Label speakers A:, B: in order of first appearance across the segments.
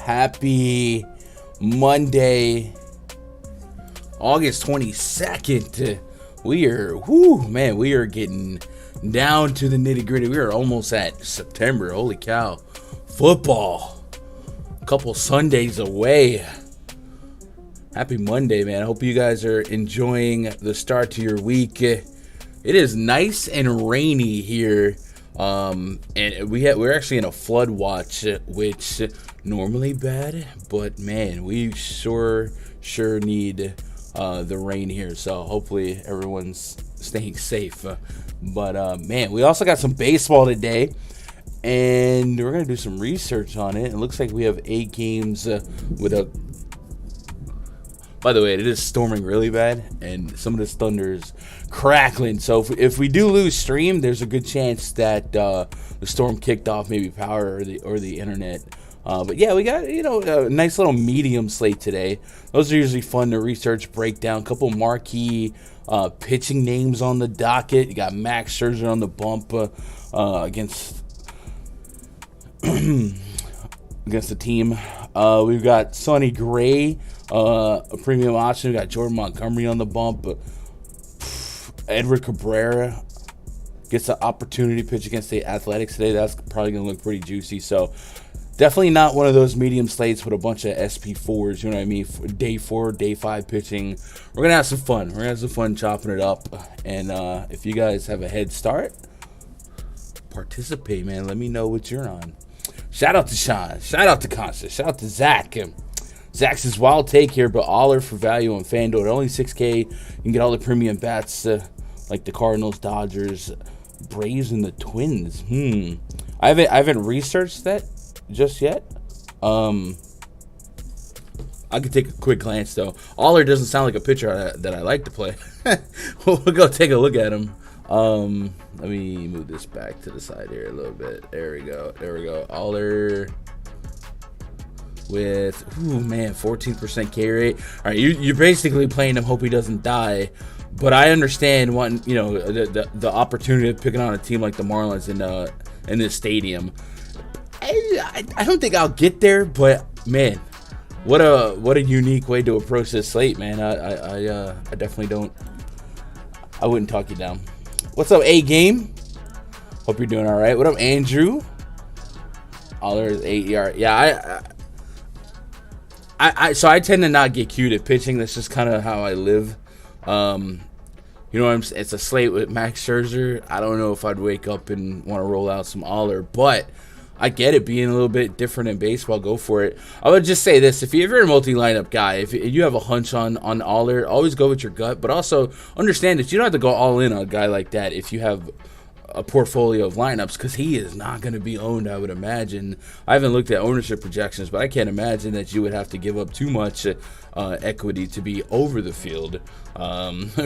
A: Happy Monday, August 22nd. We are getting down to the nitty gritty. We are almost at September. Holy cow. Football. A couple Sundays away. Happy Monday, man. I hope you guys are enjoying the start to your week. It is nice and rainy here. And we're actually in a flood watch, which normally bad, but man, we sure need the rain here. So hopefully everyone's staying safe. But man, we also got some baseball today, and we're gonna do some research on it. It looks like we have 8 games with a. By the way, it is storming really bad, and some of this thunder is crackling. So if we do lose stream, there's a good chance that the storm kicked off maybe power or the internet. But yeah, we got a nice little medium slate today. Those are usually fun to research, break down. A couple marquee pitching names on the docket. You got Max Scherzer on the bump against against the team. We've got Sonny Gray, a premium option. We got Jordan Montgomery on the bump. Edward Cabrera gets the opportunity to pitch against the Athletics today. That's probably going to look pretty juicy. So definitely not one of those medium slates with a bunch of SP4s, you know what I mean? Day 4, day 5 pitching. We're going to have some fun. We're going to have some fun chopping it up. And if you guys have a head start, participate, man. Let me know what you're on. Shout out to Sean. Shout out to Constance. Shout out to Zach. Zach's his wild take here, but Aller for value on Fanduel at only $6K. You can get all the premium bats like the Cardinals, Dodgers, Braves, and the Twins. I haven't researched that just yet. I could take a quick glance though. Aller doesn't sound like a pitcher that I like to play. We'll go take a look at him. Let me move this back to the side here a little bit. There we go. Aller with 14% K rate. All right, you're basically playing him, hope he doesn't die. But I understand the opportunity of picking on a team like the Marlins in this stadium. I don't think I'll get there, but man, what a unique way to approach this slate, man. I definitely don't. I wouldn't talk you down. What's up, A Game? Hope you're doing all right. What up, Andrew? Aller is 8 yard. Yeah, so I tend to not get cute at pitching. That's just kind of how I live. You know what I'm saying? It's a slate with Max Scherzer. I don't know if I'd wake up and want to roll out some Aller, but I get it being a little bit different in baseball. Go for it. I would just say this: if you're a multi-lineup guy, if you have a hunch on Aller, always go with your gut, but also understand that you don't have to go all in on a guy like that if you have a portfolio of lineups, because he is not going to be owned, I would imagine. I haven't looked at ownership projections, but I can't imagine that you would have to give up too much equity to be over the field,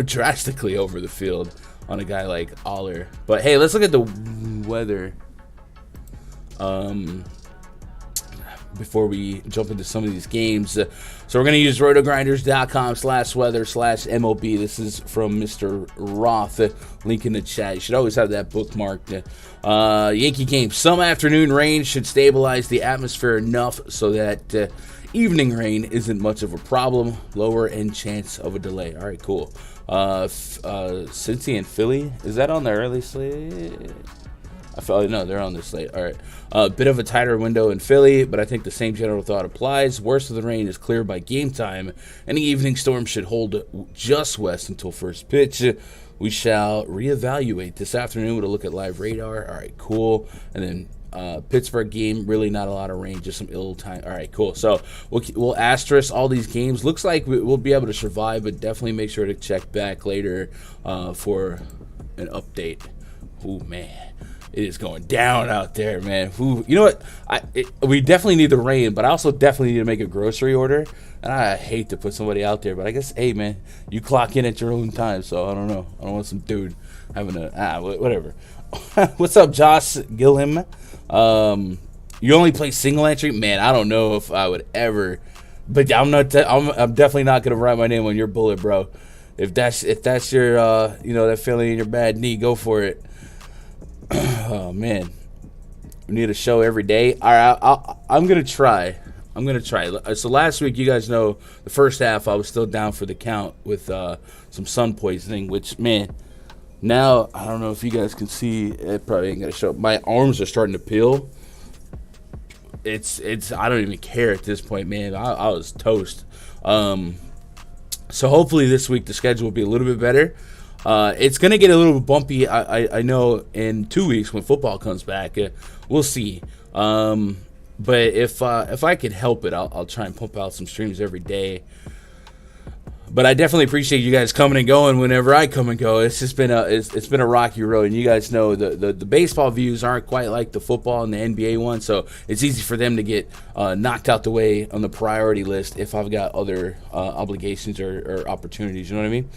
A: drastically over the field on a guy like Aller. But hey, let's look at the weather before we jump into some of these games. So we're going to use rotogrinders.com/weather/MLB. This is from Mr. Roth. Link in the chat. You should always have that bookmarked. Yankee game. Some afternoon rain should stabilize the atmosphere enough so that evening rain isn't much of a problem. Lower end chance of a delay. All right, cool. Cincy and Philly. Is that on the early slate? No, they're on this slate. All right. A bit of a tighter window in Philly, but I think the same general thought applies. Worst of the rain is clear by game time. Any evening storm should hold just west until first pitch. We shall reevaluate this afternoon with a look at live radar. All right, cool. And then Pittsburgh game, really not a lot of rain, just some ill time. All right, cool. So we'll asterisk all these games. Looks like we'll be able to survive, but definitely make sure to check back later for an update. Oh, man. It is going down out there, man. You know what? We definitely need the rain, but I also definitely need to make a grocery order. And I hate to put somebody out there, but I guess, hey, man, you clock in at your own time. So I don't know. I don't want some dude having whatever. What's up, Josh Gilham? You only play single entry? Man, I don't know if I would ever. But I'm definitely not going to write my name on your bullet, bro. If that's your, that feeling in your bad knee, go for it. Oh man, we need a show every day. All right, I'm gonna try. So last week, you guys know, the first half I was still down for the count with some sun poisoning. Which, man, now I don't know if you guys can see. It probably ain't gonna show. My arms are starting to peel. It's. I don't even care at this point, man. I was toast. So hopefully this week the schedule will be a little bit better. It's going to get a little bumpy, I know, in 2 weeks when football comes back. We'll see. But if I could help it, I'll try and pump out some streams every day. But I definitely appreciate you guys coming and going whenever I come and go. It's just been it's been a rocky road, and you guys know the baseball views aren't quite like the football and the NBA one, so it's easy for them to get knocked out the way on the priority list if I've got other obligations or opportunities. You know what I mean?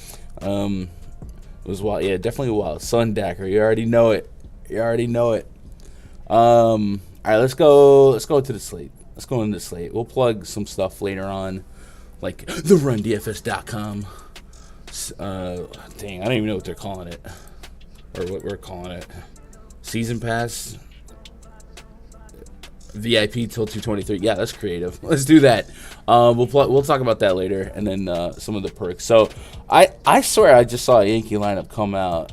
A: It was wild. Yeah, definitely wild. Sun Dacker. You already know it. All right, let's go to the slate. Let's go into the slate. We'll plug some stuff later on, like therundfs.com. Dang, I don't even know what they're calling it, or what we're calling it. Season pass. VIP till 223. Yeah, that's creative. Let's do that. We'll talk about that later, and then some of the perks. So I swear I just saw a Yankee lineup come out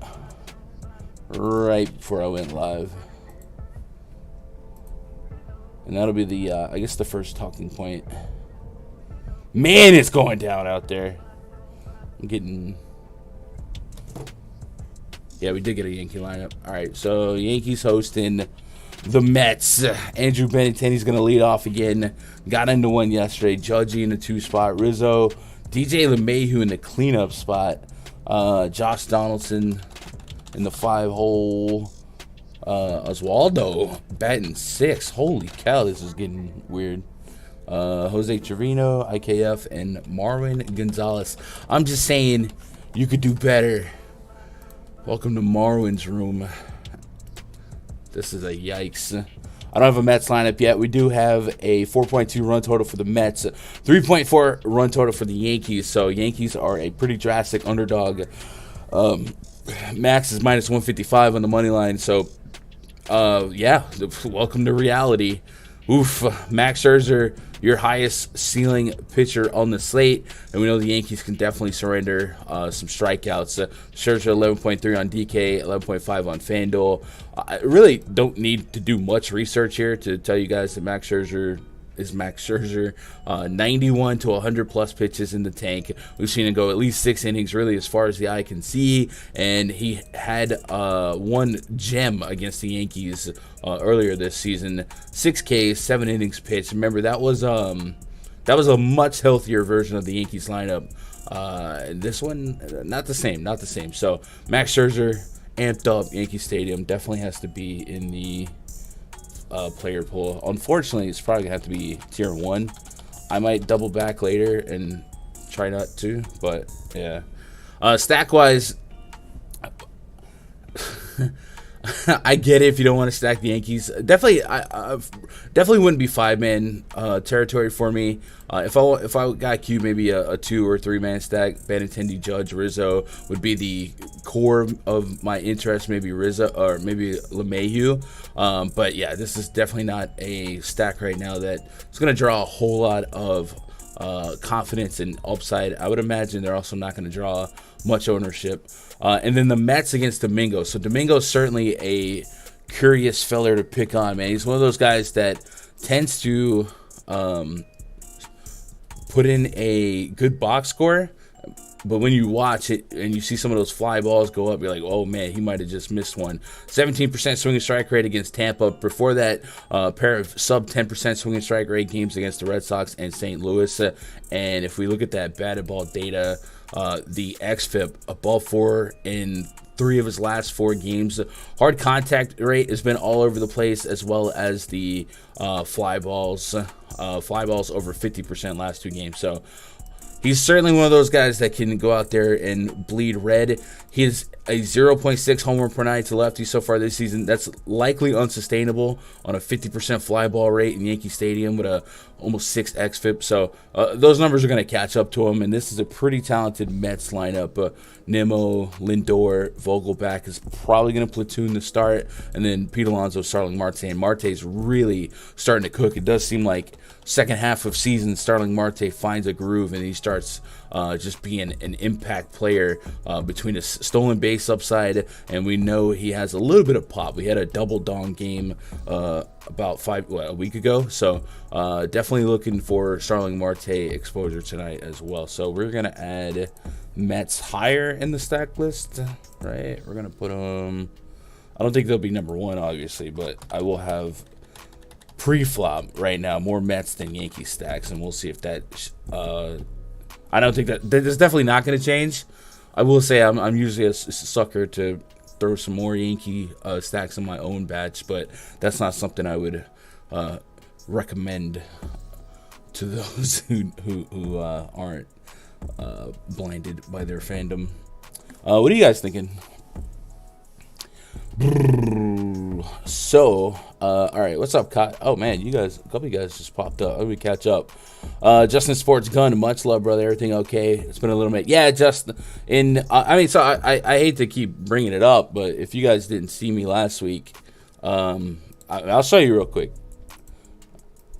A: right before I went live, and that'll be the I guess the first talking point. Man, it's going down out there. I'm getting. Yeah, we did get a Yankee lineup. All right, so Yankees hosting the Mets. Andrew Benintendi's going to lead off again. Got into one yesterday. Judgy in the 2 spot. Rizzo. DJ LeMahieu in the cleanup spot. Josh Donaldson in the 5 hole. Oswaldo batting 6. Holy cow, this is getting weird. Jose Trevino, IKF, and Marwin Gonzalez. I'm just saying, you could do better. Welcome to Marwin's room. This is a yikes. I don't have a Mets lineup yet. We do have a 4.2 run total for the Mets, 3.4 run total for the Yankees. So Yankees are a pretty drastic underdog. Max is minus 155 on the money line. So, yeah, welcome to reality. Oof, Max Scherzer, your highest ceiling pitcher on the slate, and we know the Yankees can definitely surrender some strikeouts. Scherzer 11.3 on DK, 11.5 on Fanduel. I really don't need to do much research here to tell you guys that Max Scherzer is Max Scherzer. 91 to 100 plus pitches in the tank. We've seen him go at least 6 innings, really, as far as the eye can see. And he had one gem against the Yankees earlier this season. 6 Ks, 7 innings pitched. Remember, that was a much healthier version of the Yankees lineup. This one, not the same. So Max Scherzer, amped up, Yankee Stadium, definitely has to be in the player pool. Unfortunately, it's probably gonna have to be tier 1. I might double back later and try not to, but yeah. Stack wise, I get it if you don't want to stack the Yankees. Definitely, I definitely wouldn't be 5-man territory for me. If I got Q, maybe a 2 or 3-man stack. Benintendi, Judge, Rizzo would be the core of my interest. Maybe Rizzo or maybe LeMahieu. But yeah, this is definitely not a stack right now that is going to draw a whole lot of confidence and upside. I would imagine they're also not going to draw much ownership. And then the Mets against Domingo. So Domingo's certainly a curious feller to pick on, man. He's one of those guys that tends to put in a good box score, but when you watch it and you see some of those fly balls go up, you're like, oh man, he might have just missed one. 17% swing and strike rate against Tampa. Before that, pair of sub 10% swing and strike rate games against the Red Sox and St. Louis. And if we look at that batted ball data, the xFIP above 4 in 3 of his last 4 games. Hard contact rate has been all over the place, as well as the fly balls. Fly balls over 50% last 2 games. So he's certainly one of those guys that can go out there and bleed red. He has a 0.6 homer per night to lefty so far this season. That's likely unsustainable on a 50% fly ball rate in Yankee Stadium with a almost 6 xFIP. So those numbers are going to catch up to him, and this is a pretty talented Mets lineup. Nimmo, Lindor, Vogelback is probably going to platoon the start, and then Pete Alonso, Starling Marte. And Marte's really starting to cook. It does seem like second half of season, Starling Marte finds a groove, and he starts just being an impact player between a stolen base upside, and we know he has a little bit of pop. We had a double dong game about a week ago, so definitely looking for Starling Marte exposure tonight as well. So we're gonna add Mets higher in the stack list, right? We're gonna put them. I don't think they'll be number 1, obviously, but I will have pre-flop right now more Mets than Yankee stacks, and we'll see if that. I don't think that's definitely not going to change. I will say I'm usually a sucker to throw some more Yankee stacks in my own batch, but that's not something I would recommend to those who aren't blinded by their fandom. What are you guys thinking? So, all right, what's up, Kai? Oh man, a couple of you guys just popped up. Let me catch up. Justin Sports Gun, much love, brother. Everything okay? It's been a little bit. Yeah, Justin. I hate to keep bringing it up, but if you guys didn't see me last week, I'll show you real quick.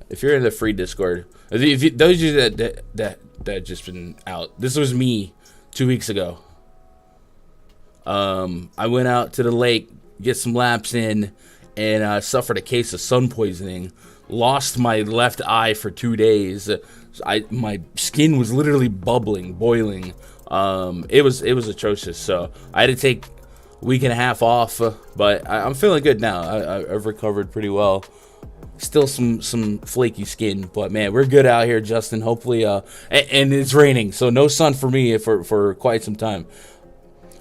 A: if you're in the free Discord, if you, those of you that just been out, this was me 2 weeks ago. I went out to the lake, get some laps in, and suffered a case of sun poisoning. Lost my left eye for 2 days. My skin was literally boiling. It was atrocious. So I had to take a week and a half off, but I'm feeling good now. I've recovered pretty well. Still some flaky skin, but man, we're good out here, Justin. Hopefully, and it's raining, so no sun for me for quite some time.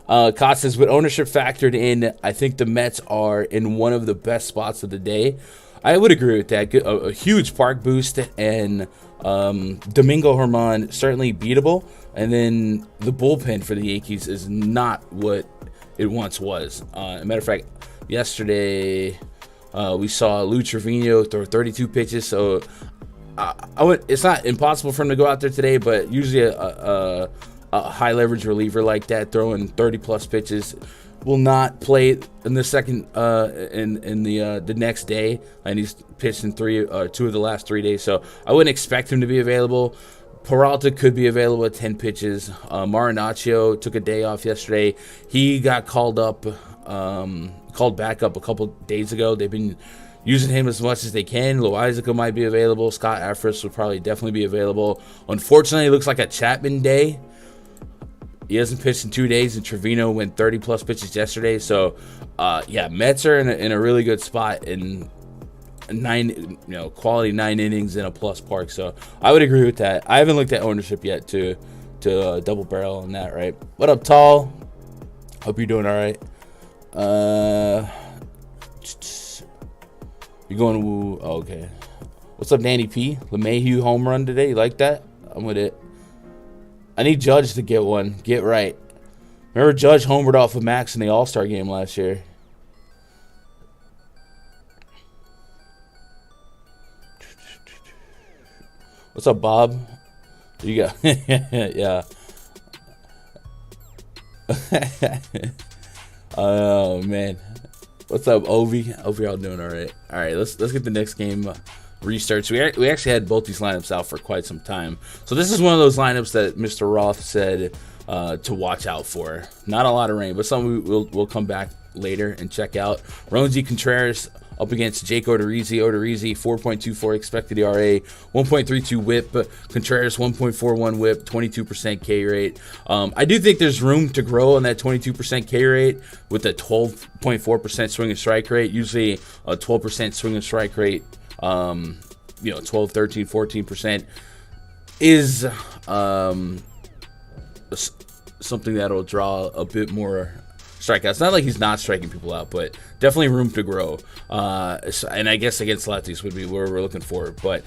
A: Kotz says, with ownership factored in, I think the Mets are in one of the best spots of the day. I would agree with that. A huge park boost, and Domingo Germán certainly beatable. And then the bullpen for the Yankees is not what it once was. As a matter of fact, yesterday we saw Lou Trevino throw 32 pitches. So it's not impossible for him to go out there today, but usually a high leverage reliever like that throwing 30 plus pitches will not play in the second in the next day, and he's pitched in 2 of the last 3 days, so I wouldn't expect him to be available. Peralta could be available at 10 pitches. Marinaccio took a day off yesterday. He got called back up a couple days ago. They've been using him as much as they can. Loizaga might be available. Scott Affris would probably definitely be available. Unfortunately, it looks like a Chapman day. He hasn't pitched in 2 days, and Trevino went 30-plus pitches yesterday. So, Mets are in a really good spot in quality 9 innings in a plus park. So, I would agree with that. I haven't looked at ownership yet to double barrel on that, right? What up, Tall? Hope you're doing all right. You're going to... Oh, okay. What's up, Danny P? LeMahieu home run today. You like that? I'm with it. I need Judge to get one. Get right. Remember Judge homered off of Max in the All-Star game last year. What's up, Bob? You got... yeah. Oh, man. What's up, Ovi? Hope y'all doing all right. All right, let's get the next game restarts. We actually had both these lineups out for quite some time. So this is one of those lineups that Mr. Roth said to watch out for. Not a lot of rain, but something we'll come back later and check out. Ronzi Contreras up against Jake Odorizzi. Odorizzi, 4.24 expected ERA, 1.32 whip. Contreras, 1.41 whip, 22% K rate. I do think there's room to grow on that 22% K rate with a 12.4% swing and strike rate. Usually a 12% swing and strike rate, 12, 13, 14% is something that'll draw a bit more strikeouts. Not like he's not striking people out, but definitely room to grow. And I guess against lefties would be where we're looking for. But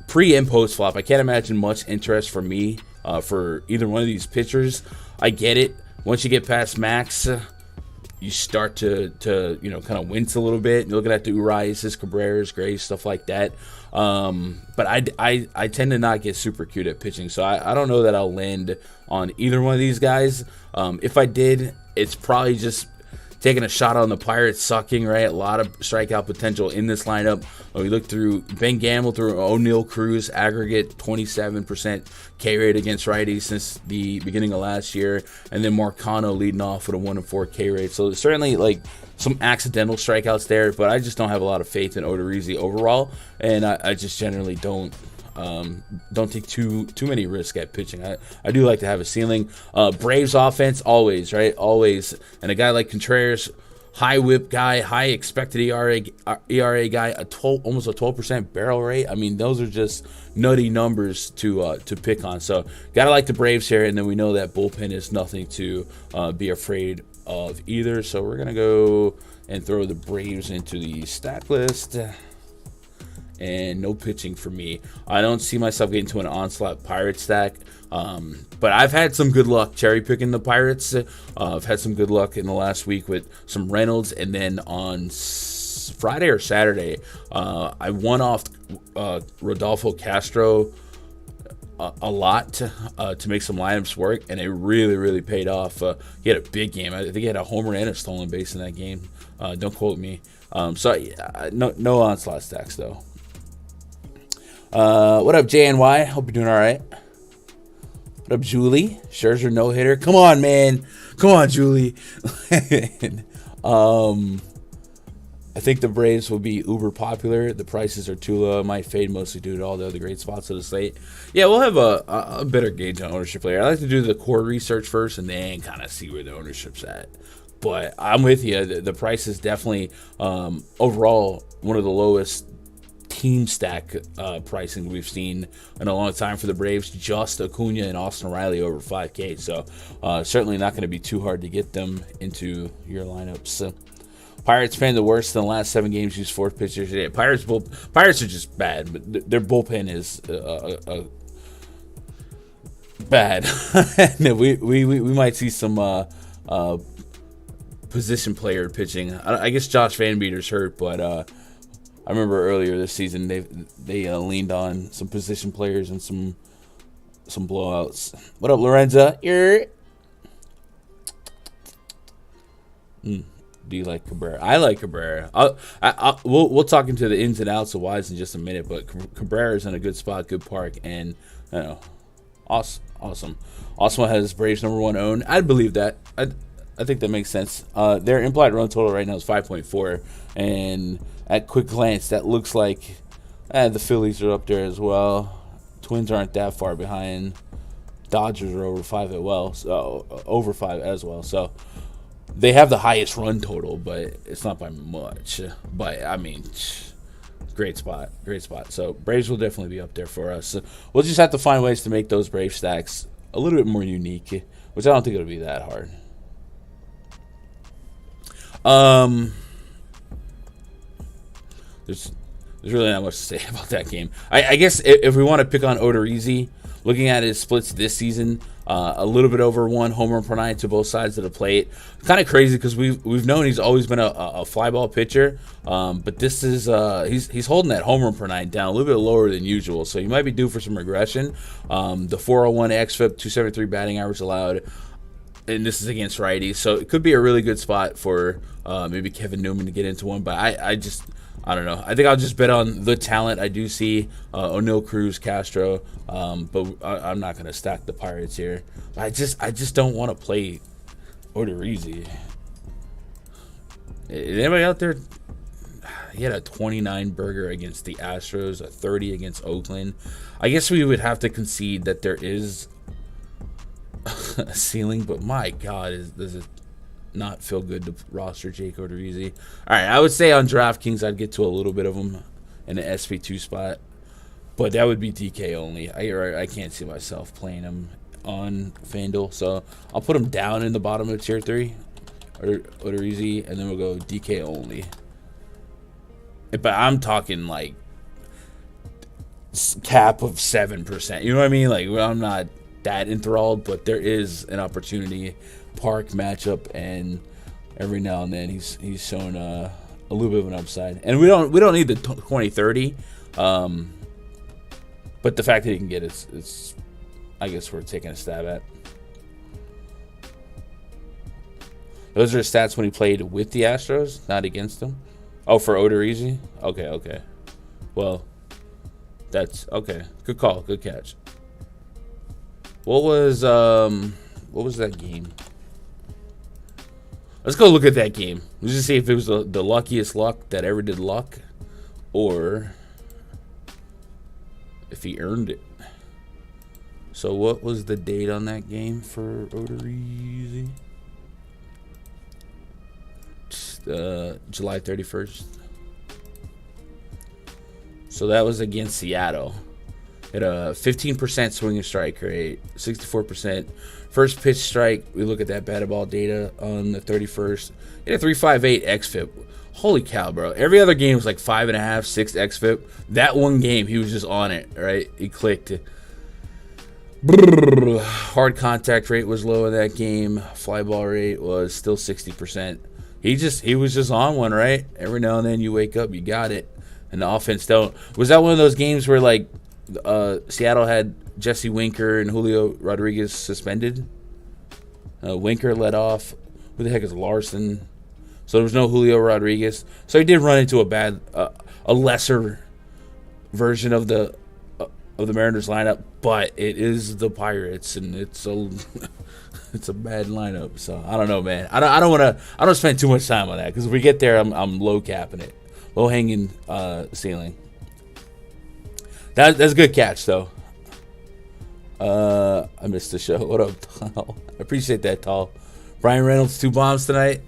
A: pre and post flop, I can't imagine much interest for me for either one of these pitchers. I get it. Once you get past Max, you start to kind of wince a little bit. You're looking at the Urias, Cabreras, Grays, stuff like that. But I tend to not get super cute at pitching, so I don't know that I'll land on either one of these guys. If I did, it's probably just taking a shot on the Pirates sucking, right? A lot of strikeout potential in this lineup. When we look through Ben Gamble, through O'Neal Cruz, aggregate 27% K rate against righties since the beginning of last year, and then Marcano leading off with a 1-4 K rate. So certainly like some accidental strikeouts there, but I just don't have a lot of faith in Odorizzi overall, and I just generally don't take too many risks at pitching. I do like to have a ceiling. Braves offense, always, right? Always. And a guy like Contreras, high whip guy, high expected ERA guy, almost a 12% barrel rate. I mean, those are just nutty numbers to pick on. So gotta like the Braves here, and then we know that bullpen is nothing to be afraid of either. So we're gonna go and throw the Braves into the stack list. And no pitching for me. I don't see myself getting to an onslaught Pirate stack, but I've had some good luck cherry picking the Pirates. I've had some good luck in the last week with some Reynolds, and then on Friday or Saturday, I won off Rodolfo Castro a lot to make some lineups work, and it really paid off. He had a big game. I think he had a homer and a stolen base in that game. Don't quote me. No onslaught stacks though. What up, JNY? Hope you're doing all right. What up, Julie? Scherzer no-hitter. Come on, man. Come on, Julie. I think the Braves will be uber popular. The prices are too low. I might fade mostly due to all the other great spots of the slate. Yeah, we'll have a better gauge on ownership later. I like to do the core research first and then kind of see where the ownership's at. But I'm with you. The price is definitely overall one of the lowest team stack pricing we've seen in a long time for the Braves. Just Acuna and Austin Riley over 5K. So certainly not going to be too hard to get them into your lineups. So, Pirates playing the worst in the last 7 games. Used 4 pitchers today. Pirates are just bad, but their bullpen is bad. we might see some position player pitching. I guess Josh Van Meter's hurt, but I remember earlier this season they leaned on some position players and some blowouts. What up, Lorenza? Do you like Cabrera? I like Cabrera. We'll talk into the ins and outs of whys in just a minute, but Cabrera's in a good spot, good park, and awesome. Also has Braves #1 own. I'd believe that. I think that makes sense. Their implied run total right now is 5.4, and at quick glance, that looks like the Phillies are up there as well. Twins aren't that far behind. Dodgers are over 5 as well. So they have the highest run total, but it's not by much. But I mean, great spot. So Braves will definitely be up there for us. So we'll just have to find ways to make those Brave stacks a little bit more unique, which I don't think it'll be that hard. There's really not much to say about that game. I guess if we want to pick on Odorizzi, looking at his splits this season, a little bit over 1 home run per night to both sides of the plate. Kind of crazy because we've known he's always been a fly ball pitcher, but this is he's holding that home run per night down a little bit lower than usual, so he might be due for some regression. The 401 xFIP, 273 batting average allowed, and this is against righties, so it could be a really good spot for maybe Kevin Newman to get into one, but I don't know. I think I'll just bet on the talent I do see. O'Neill, Cruz, Castro. But I'm not going to stack the Pirates here. I just don't want to play Odorizzi. Anybody out there? He had a 29 burger against the Astros, a 30 against Oakland. I guess we would have to concede that there is a ceiling, but my God, does it not feel good to roster Jake Odorizzi. All right, I would say on DraftKings I'd get to a little bit of him in the SP2 spot, but that would be DK only. I can't see myself playing him on Fanduel, so I'll put him down in the bottom of tier 3, Odorizzi, and then we'll go DK only. But I'm talking like cap of 7%. You know what I mean? Like, I'm not that enthralled, but there is an opportunity. Park matchup, and every now and then he's shown a little bit of an upside, and we don't need the 20-30, but the fact that he can get it's I guess we're taking a stab at. Those are his stats when he played with the Astros, not against them. Oh, for Odorizzi? Okay. Well, that's okay. Good call, good catch. What was that game? Let's go look at that game. Let's just see if it was the luckiest luck that ever did luck, or if he earned it. So what was the date on that game for Odorizzi? July 31st. So that was against Seattle. At a 15% swinging strike rate, 64%. First pitch strike, we look at that batted ball data on the 31st. He had a 3.58 xFIP. Holy cow, bro. Every other game was like 5.5, 6 xFIP. That one game, he was just on it, right? He clicked. Hard contact rate was low in that game. Fly ball rate was still 60%. He was just on one, right? Every now and then you wake up, you got it. And the offense don't. Was that one of those games where like Seattle had Jesse Winker and Julio Rodriguez suspended? Winker led off. Who the heck is Larson? So there was no Julio Rodriguez. So he did run into a lesser version of the of the Mariners lineup, but it is the Pirates, and it's a it's a bad lineup. So I don't know, man. I don't spend too much time on that, because if we get there, I'm low capping it, low hanging ceiling. That's a good catch though. I missed the show. What up, Tall? I appreciate that, Tall. Brian Reynolds 2 bombs tonight.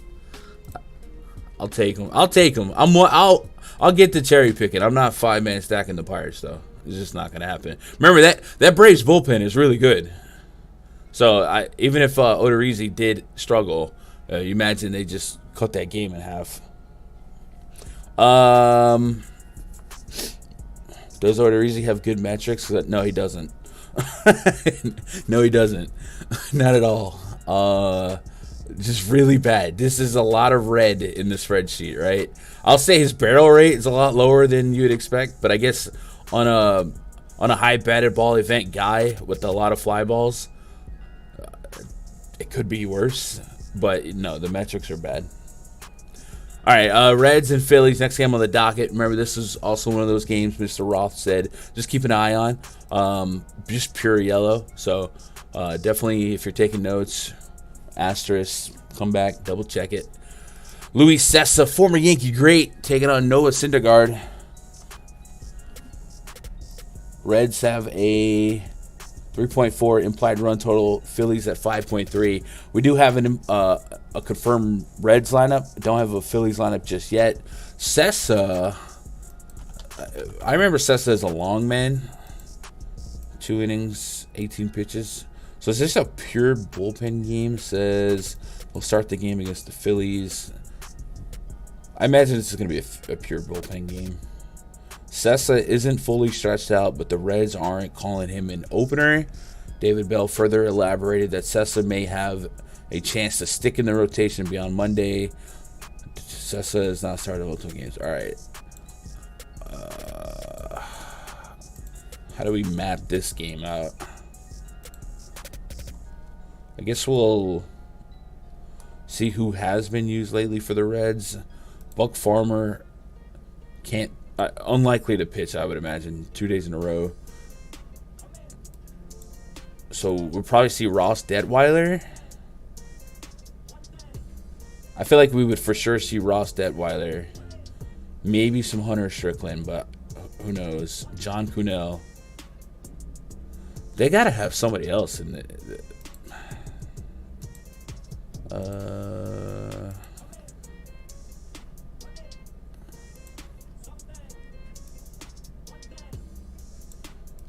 A: I'll take him. I'll get the cherry picking. I'm not 5-man stacking the Pirates though. It's just not gonna happen. Remember that Braves bullpen is really good. So even if Odorizzi did struggle, you imagine they just cut that game in half. Does Odorizzi have good metrics? No, he doesn't. No, he doesn't. Not at all. Just really bad. This is a lot of red in the spreadsheet, right? I'll say his barrel rate is a lot lower than you'd expect, but I guess on a high batted ball event guy with a lot of fly balls, it could be worse. But no, the metrics are bad. All right, Reds and Phillies, next game on the docket. Remember, this is also one of those games Mr. Roth said just keep an eye on. Just pure yellow. So definitely, if you're taking notes, asterisk, come back, double check it. Luis Sessa, former Yankee great, taking on Noah Syndergaard. Reds have a 3.4 implied run total. Phillies at 5.3. We do have a confirmed Reds lineup. Don't have a Phillies lineup just yet. Sessa, I remember Sessa as a long man. 2 innings, 18 pitches. So is this a pure bullpen game? Says we'll start the game against the Phillies. I imagine this is going to be a pure bullpen game. Sessa isn't fully stretched out, but the Reds aren't calling him an opener. David Bell further elaborated that Sessa may have a chance to stick in the rotation beyond Monday. Sessa is not starting multiple games. All right. How do we map this game out? I guess we'll see who has been used lately for the Reds. Buck Farmer can't. Unlikely to pitch, I would imagine, 2 days in a row. So we'll probably see Ross Detweiler. I feel like we would for sure see Ross Detweiler. Maybe some Hunter Strickland, but who knows? John Cunell. They gotta have somebody else in the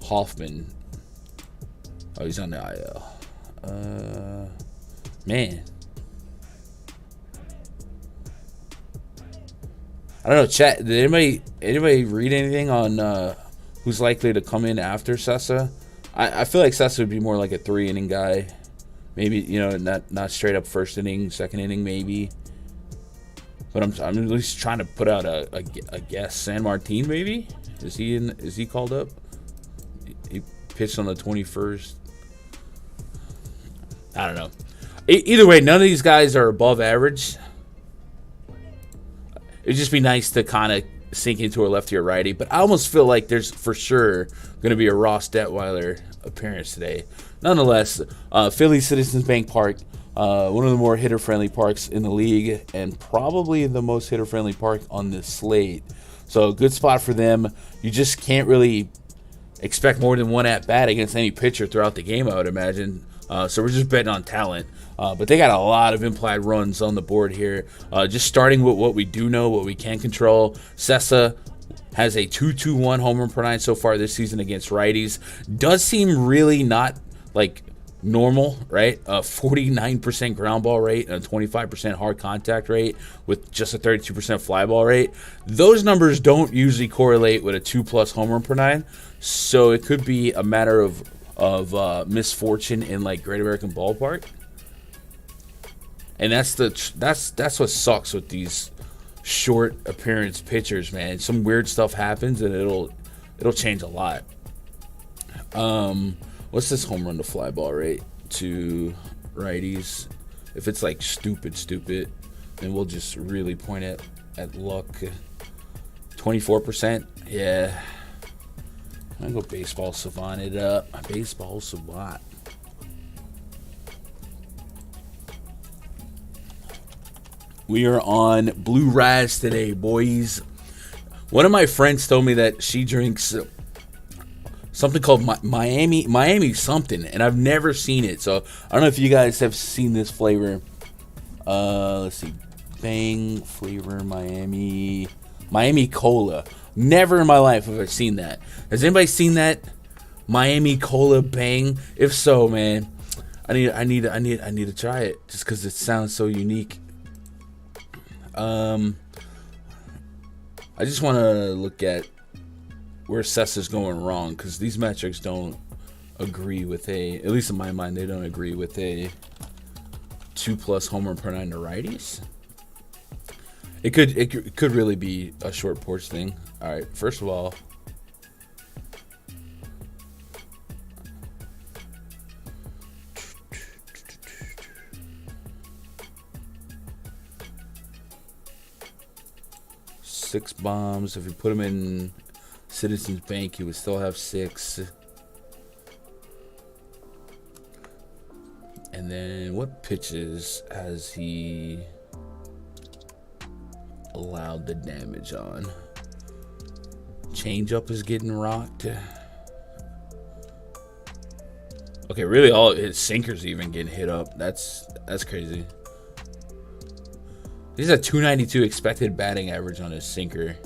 A: Hoffman. Oh, he's on the IL. Man. I don't know, chat. Did anybody read anything on who's likely to come in after Sessa? I feel like Sessa would be more like a 3-inning guy. Maybe, not straight up first inning, second inning maybe. But I'm at least trying to put out a guess. San Martin maybe? Is he called up? He pitched on the 21st. I don't know. Either way, none of these guys are above average. It'd just be nice to kind of sink into a lefty or righty. But I almost feel like there's for sure going to be a Ross Detweiler appearance today. Nonetheless, Philly Citizens Bank Park, one of the more hitter-friendly parks in the league, and probably the most hitter-friendly park on this slate. So good spot for them. You just can't really expect more than one at-bat against any pitcher throughout the game, I would imagine. So we're just betting on talent. But they got a lot of implied runs on the board here. Just starting with what we do know, what we can control. Sessa has a 2.21 home run per 9 so far this season against righties. Does seem really not like normal, right? A 49% ground ball rate and a 25% hard contact rate with just a 32% fly ball rate. Those numbers don't usually correlate with a 2+ home run per 9. So it could be a matter of misfortune in like Great American Ballpark. And that's what sucks with these short appearance pitchers, man. Some weird stuff happens and it'll change a lot. What's this home run to fly ball rate to righties? If it's like stupid, then we'll just really point at luck. 24%, yeah. I go baseball savant it up. Baseball savant. We are on Blue Raz today, boys. One of my friends told me that she drinks something called Miami something, and I've never seen it. So I don't know if you guys have seen this flavor. Let's see, Bang flavor Miami Cola. Never in my life have I seen that. Has anybody seen that Miami Cola Bang? If so, man, I need to try it just because it sounds so unique. I just want to look at where Sessa's going wrong, because these metrics don't agree with at least in my mind, they don't agree with a 2+ homer per 9 to righties. It could really be a short porch thing. All right, first of all, six bombs. If you put him in Citizens Bank, he would still have 6. And then what pitches has he allowed the damage on? Changeup is getting rocked. Okay, really all his sinkers even getting hit up. That's crazy. He's a 292 expected batting average on his sinker.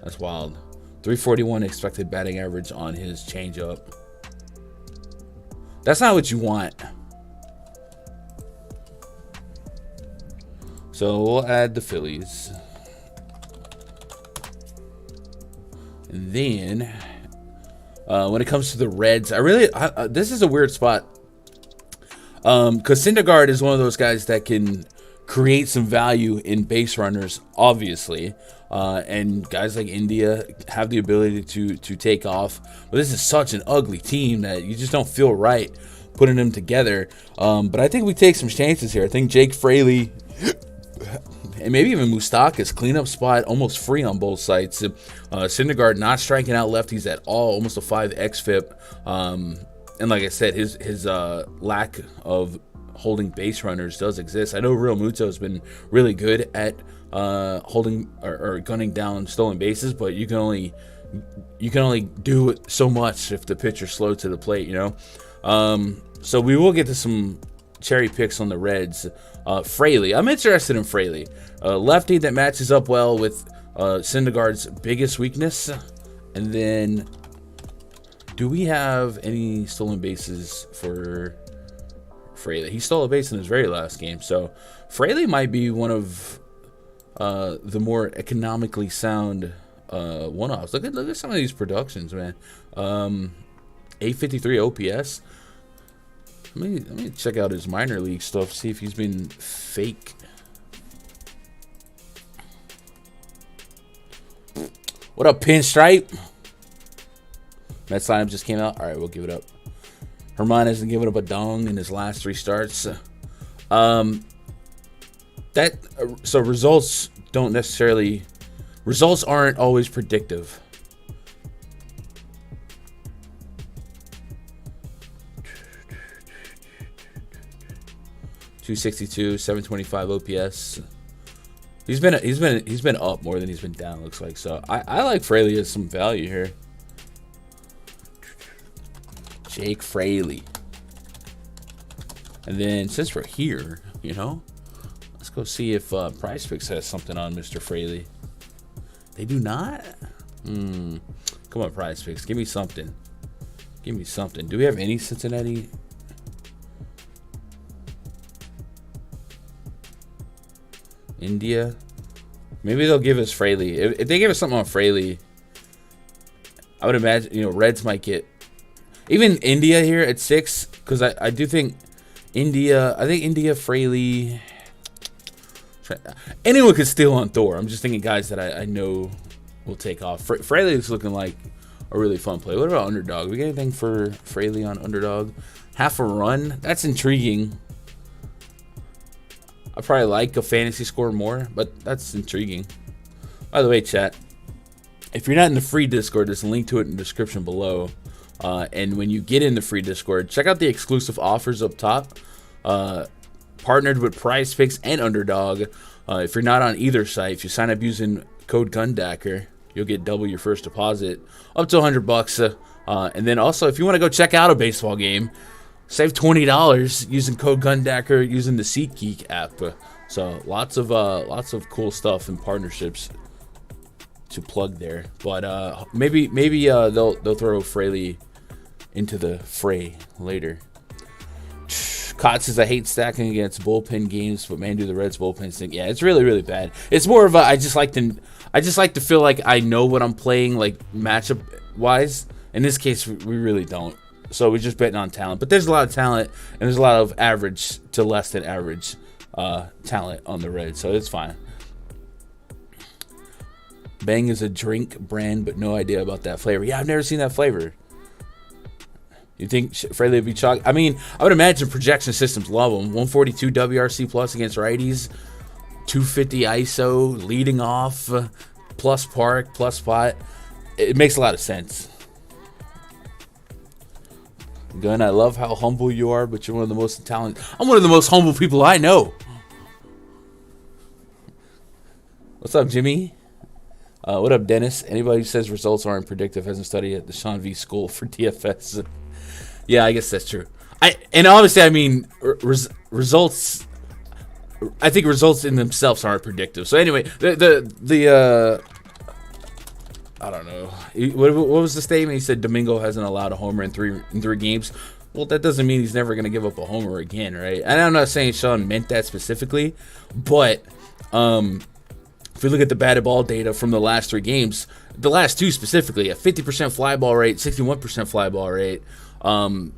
A: That's wild. 341 expected batting average on his changeup. That's not what you want. So we'll add the Phillies. And then when it comes to the Reds, this is a weird spot. Because Syndergaard is one of those guys that can create some value in base runners, obviously. And guys like India have the ability to take off. But this is such an ugly team that you just don't feel right putting them together. But I think we take some chances here. I think Jake Fraley and maybe even Moustakas cleanup spot almost free on both sides. Syndergaard not striking out lefties at all, almost a 5 xFIP. And like I said, his lack of holding base runners does exist. I know Real Muto has been really good at holding or gunning down stolen bases, but you can only do it so much if the pitcher's slow to the plate, you know. So we will get to some cherry picks on the Reds. Fraley, I'm interested in Fraley, lefty that matches up well with Syndergaard's biggest weakness. And then, do we have any stolen bases for Fraley? He stole a base in his very last game, so Fraley might be one of the more economically sound one-offs. Look at some of these productions, man. 853 OPS. Let me check out his minor league stuff, see if he's been fake. What up, Pinstripe? Mets lineup just came out. All right, we'll give it up. Herman hasn't given up a dong in his last 3 starts. So results don't necessarily. Results aren't always predictive. .262, 725 OPS. He's been up more than he's been down, looks like. So I like Fraley as some value here. Jake Fraley. And then since we're here, you know, let's go see if PrizePicks has something on Mr. Fraley. They do not? Come on, PrizePicks. Give me something. Give me something. Do we have any Cincinnati? India? Maybe they'll give us Fraley. If they give us something on Fraley, I would imagine, you know, Reds might get even India here at 6, because I do think India, Fraley, anyone could steal on Thor. I'm just thinking guys that I know will take off. Fraley is looking like a really fun play. What about underdog? We got anything for Fraley on underdog? Half a run? That's intriguing. I probably like a fantasy score more, but that's intriguing. By the way, chat, if you're not in the free Discord, there's a link to it in the description below. And when you get in the free Discord, check out the exclusive offers up top. Partnered with PrizePicks and Underdog. If you're not on either site, if you sign up using code GUNDACKER, you'll get double your first deposit, up to $100. And then also, if you want to go check out a baseball game, save $20 using code GUNDACKER using the SeatGeek app. So lots of cool stuff and partnerships to plug there. But maybe they'll throw Fraley into the fray later. Cott says, I hate stacking against bullpen games, but man, do the Reds bullpen stink. Yeah, it's really, really bad. It's more of a I just like to feel like I know what I'm playing, like matchup wise. In this case, we really don't. So we're just betting on talent. But there's a lot of talent, and there's a lot of average to less than average talent on the Reds, so it's fine. Bang is a drink brand, but no idea about that flavor. Yeah, I've never seen that flavor. You think Fraley would be chalk? I mean, I would imagine projection systems love him. 142 WRC plus against righties, 250 ISO, leading off, plus park, plus spot. It makes a lot of sense. Gun, I love how humble you are, but you're one of the most talented. I'm one of the most humble people I know. What's up, Jimmy? What up, Dennis? Anybody who says results aren't predictive hasn't studied at the Sean V School for DFS. Yeah, I guess that's true. And obviously, I mean, results. I think results in themselves aren't predictive. So anyway, the I don't know. What was the statement? He said Domingo hasn't allowed a homer in three games. Well, that doesn't mean he's never going to give up a homer again, right? And I'm not saying Sean meant that specifically, but if we look at the batted ball data from the last 3 games, the last 2 specifically, a 50% fly ball rate, 61% fly ball rate. And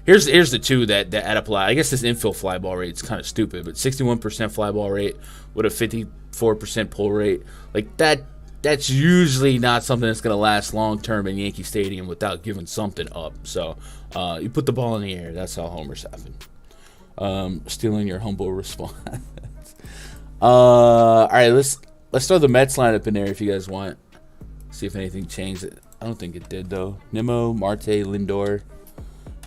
A: here's the 2 that add up a lot. I guess this infield fly ball rate is kind of stupid, but 61% fly ball rate with a 54% pull rate, like that's usually not something that's going to last long term in Yankee Stadium without giving something up. So you put the ball in the air. That's how homers happen. Stealing your humble response. All right, let's throw the Mets lineup in there if you guys want. See if anything changed. I don't think it did, though. Nimmo, Marte, Lindor,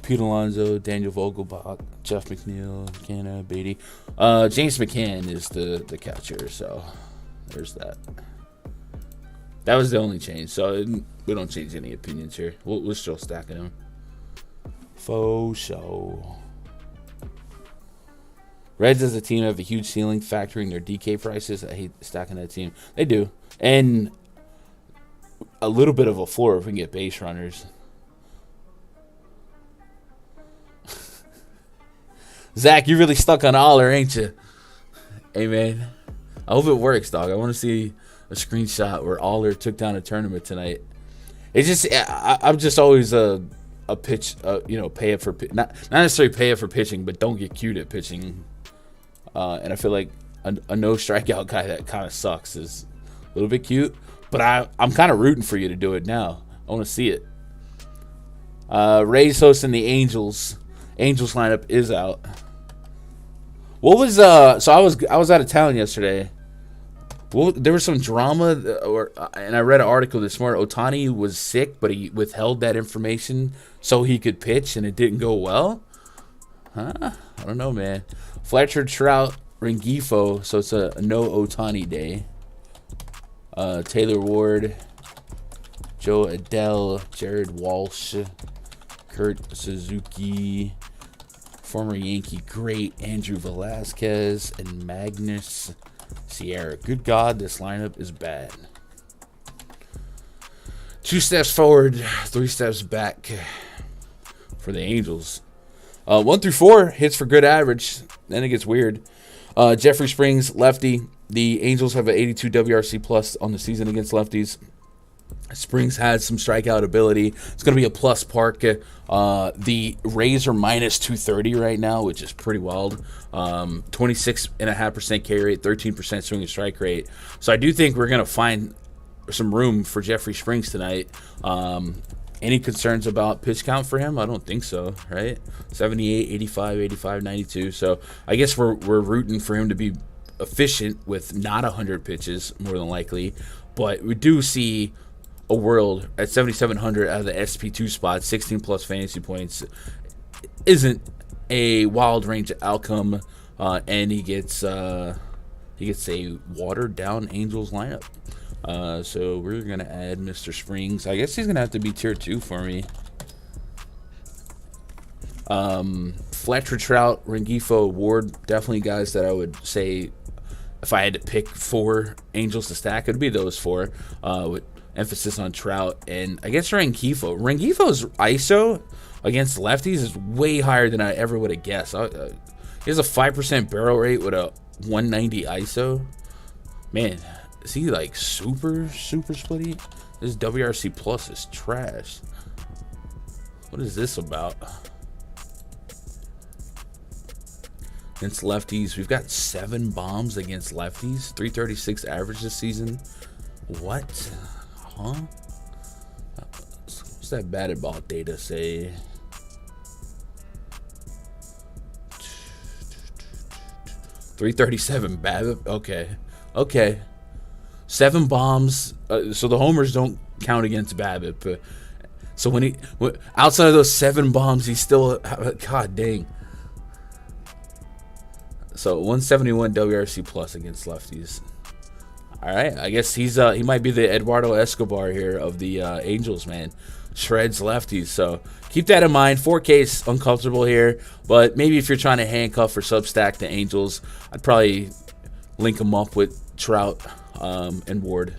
A: Pete Alonso, Daniel Vogelbach, Jeff McNeil, McKenna, Beatty. James McCann is the catcher, so there's that. That was the only change, so we don't change any opinions here. We're still stacking them. Faux show. Reds as a team have a huge ceiling factoring their DK prices. I hate stacking that team. They do. And a little bit of a floor if we can get base runners. Zach, you're really stuck on Aller, ain't you? Hey, man. I hope it works, dog. I want to see a screenshot where Aller took down a tournament tonight. It's just, I'm just always a pitch, pay it for, not necessarily pay it for pitching, but don't get cute at pitching. And I feel like a no strikeout guy that kind of sucks is a little bit cute. But I'm kind of rooting for you to do it now. I want to see it. Rays hosting the Angels. Angels lineup is out. What was so I was out of town yesterday. Well, there was some drama, and I read an article this morning. Ohtani was sick, but he withheld that information so he could pitch, and it didn't go well. Huh? I don't know, man. Fletcher, Trout, Rengifo, so it's a no Ohtani day. Taylor Ward, Joe Adele, Jared Walsh, Kurt Suzuki, former Yankee great Andrew Velasquez, and Magnus Sierra. Good God, this lineup is bad. 2 steps forward, 3 steps back for the Angels. 1 through 4 hits for good average. Then it gets weird. Jeffrey Springs, lefty. The Angels have an 82 WRC plus on the season against lefties. Springs has some strikeout ability. It's going to be a plus park. The Rays are minus 230 right now, which is pretty wild. 26.5% K rate, 13% swing and strike rate. So I do think we're going to find some room for Jeffrey Springs tonight. Any concerns about pitch count for him? I don't think so, right? 78, 85, 85, 92. So I guess we're rooting for him to be efficient with not 100 pitches, more than likely. But we do see a world at 7,700 out of the SP2 spot, 16 plus fantasy points isn't a wild range outcome, and he gets a watered down Angels lineup. So we're gonna add Mr. Springs. I guess he's gonna have to be tier 2 for me. Fletcher, Trout, Rengifo, Ward, definitely guys that I would say if I had to pick 4 Angels to stack, it would be those 4, with emphasis on Trout and I guess Rengifo. Rengifo's ISO against lefties is way higher than I ever would have guessed. He has a 5% barrel rate with a 190 ISO. Man, is he like super splitty? This WRC Plus is trash. What is this about? Against lefties, we've got 7 bombs against lefties, 336 average this season. What? Huh? What's that batted ball data say? 337 BABIP. Okay. 7 bombs. So the homers don't count against BABIP. So when outside of those 7 bombs, he's still, god dang. So 171 WRC plus against lefties. All right, I guess he might be the Eduardo Escobar here of the Angels, man. Shreds lefties. So keep that in mind. 4K is uncomfortable here, but maybe if you're trying to handcuff or substack the Angels, I'd probably link them up with Trout and Ward.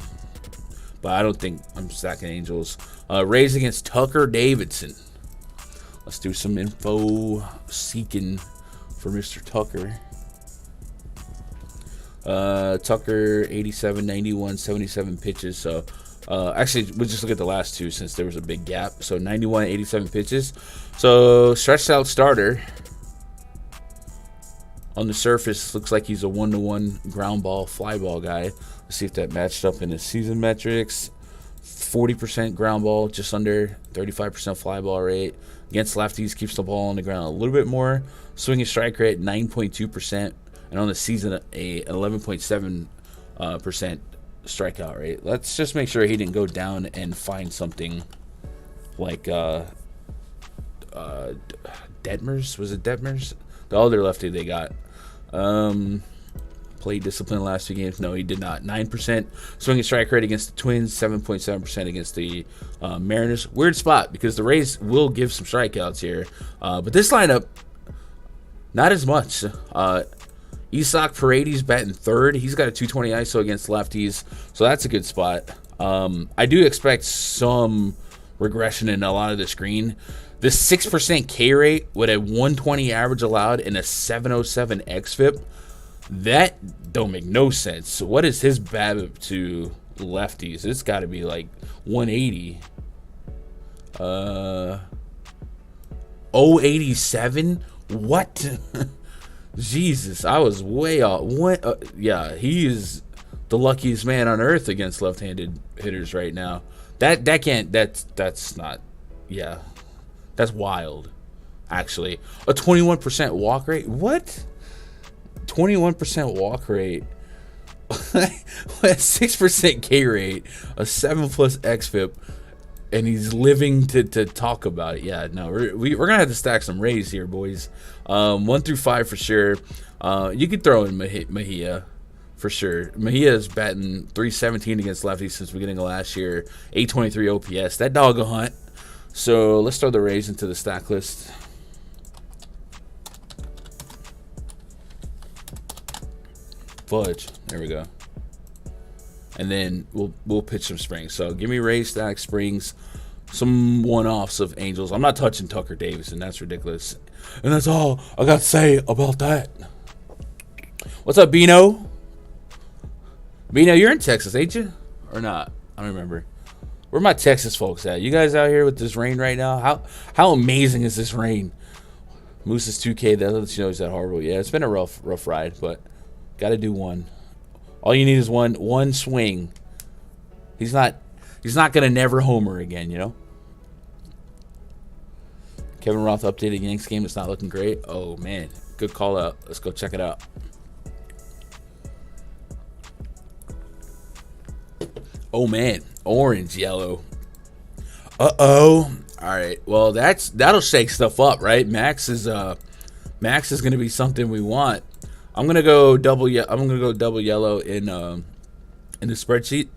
A: But I don't think I'm stacking Angels. Rays against Tucker Davidson. Let's do some info seeking for Mr. Tucker. Tucker 87, 91, 77 pitches. So actually we'll just look at the last 2 since there was a big gap. So 91, 87 pitches. So stretched out starter. On the surface looks like he's a 1-to-1 ground ball fly ball guy. Let's see if that matched up in his season metrics. 40% ground ball, just under 35% fly ball rate. Against lefties, keeps the ball on the ground a little bit more. Swinging strike rate 9.2%. And on the season, a 11.7% strikeout rate. Let's just make sure he didn't go down and find something like Detmers. Was it Detmers? The other lefty they got. Played discipline last 2 games. No, he did not. 9% swinging strike rate against the Twins. 7.7% against the Mariners. Weird spot because the Rays will give some strikeouts here. But this lineup, not as much. Isak Paredes batting 3rd. He's got a 220 ISO against lefties, so that's a good spot. I do expect some regression in a lot of the screen. The 6% K rate with a 120 average allowed and a 707 xFIP, that don't make no sense. So what is his BABIP to lefties? It's got to be like 180. 087? What? Jesus, I was way off. Yeah, he is the luckiest man on earth against left-handed hitters right now. That's not, yeah, that's wild. Actually, a 21% walk rate. What? 21% walk rate. A 6% K rate. A 7+ xFIP. And he's living to talk about it. Yeah, no, we're gonna have to stack some Rays here, boys. 1 through 5 for sure. You could throw in Mejia for sure. Mejia is batting 317 against lefties since the beginning of last year. 823 OPS. That dog a hunt. So let's throw the Rays into the stack list. Fudge. There we go. And then we'll pitch some Springs. So give me Rays, stack, Springs, some one-offs of Angels. I'm not touching Tucker Davidson. That's ridiculous. And that's all I got to say about that. What's up, Bino? Bino, you're in Texas, ain't you? Or not? I don't remember. Where my Texas folks at? You guys out here with this rain right now? How amazing is this rain? Moose is 2K. That lets you know he's that horrible. Yeah, it's been a rough ride, but got to do one. All you need is one swing. He's not gonna never homer again, you know. Kevin Roth updated Yanks game. It's not looking great. Oh man, good call out. Let's go check it out. Oh man, orange, yellow. Uh-oh. All right. Well, that'll shake stuff up, right? Max is going to be something we want. I'm going to go double yellow in the spreadsheet.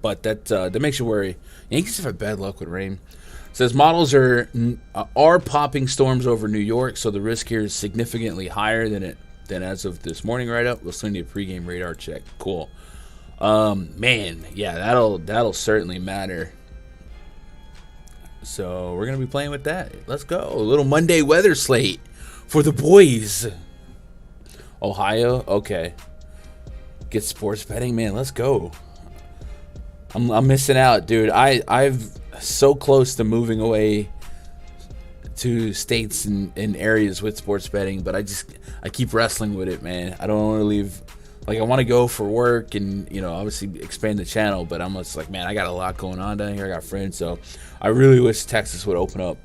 A: But that makes you worry. Yankees have had bad luck with rain. It says models are popping storms over New York, so the risk here is significantly higher than as of this morning write-up. We'll send you a pregame radar check. Cool. Man, yeah, that'll certainly matter. So we're gonna be playing with that. Let's go. A little Monday weather slate for the boys. Ohio, okay. Get sports betting, man. Let's go. I'm missing out, dude. I've so close to moving away to states and areas with sports betting, but I keep wrestling with it, man. I don't want to leave. Like, I want to go for work and, obviously expand the channel, but I'm just like, man, I got a lot going on down here. I got friends, so I really wish Texas would open up.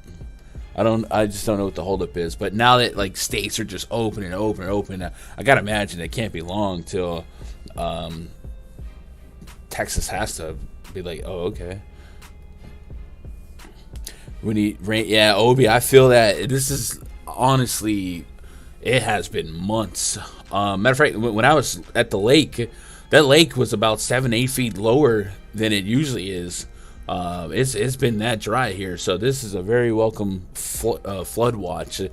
A: I just don't know what the holdup is. But now that, like, states are just open, I got to imagine it can't be long till Texas has to be like, oh, okay. We need rain. Yeah, Obi, I feel that. This is honestly, it has been months. Matter of fact, when I was at the lake, that lake was about 7-8 feet lower than it usually is. It's been that dry here, so this is a very welcome flood watch. I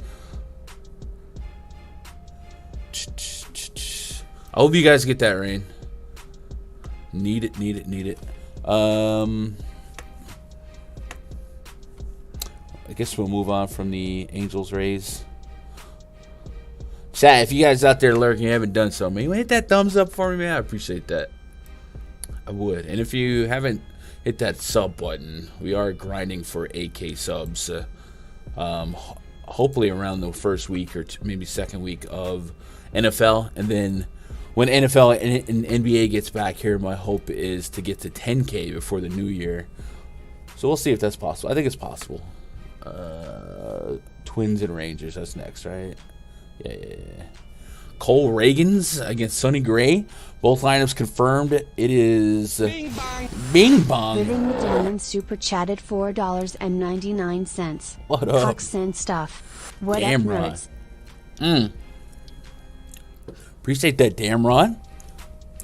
A: hope you guys get that rain. Need it. I guess we'll move on from the Angels Rays. Chat, if you guys out there lurking, you haven't done so, man, hit that thumbs up for me, man. I appreciate that. I would. And if you haven't hit that sub button, we are grinding for 8K subs. Hopefully around the first week or maybe second week of NFL. And then when NFL and NBA gets back here, my hope is to get to 10K before the new year. So we'll see if that's possible. I think it's possible. Twins and Rangers, that's next, right? Yeah. Cole Reagans against Sonny Gray. Both lineups confirmed. It is Bing Bong.
B: Living the Diamond super chatted $4.99.
A: What up?
B: Pucks and stuff. What
A: Damn
B: up,
A: nerds? Appreciate that, Damron.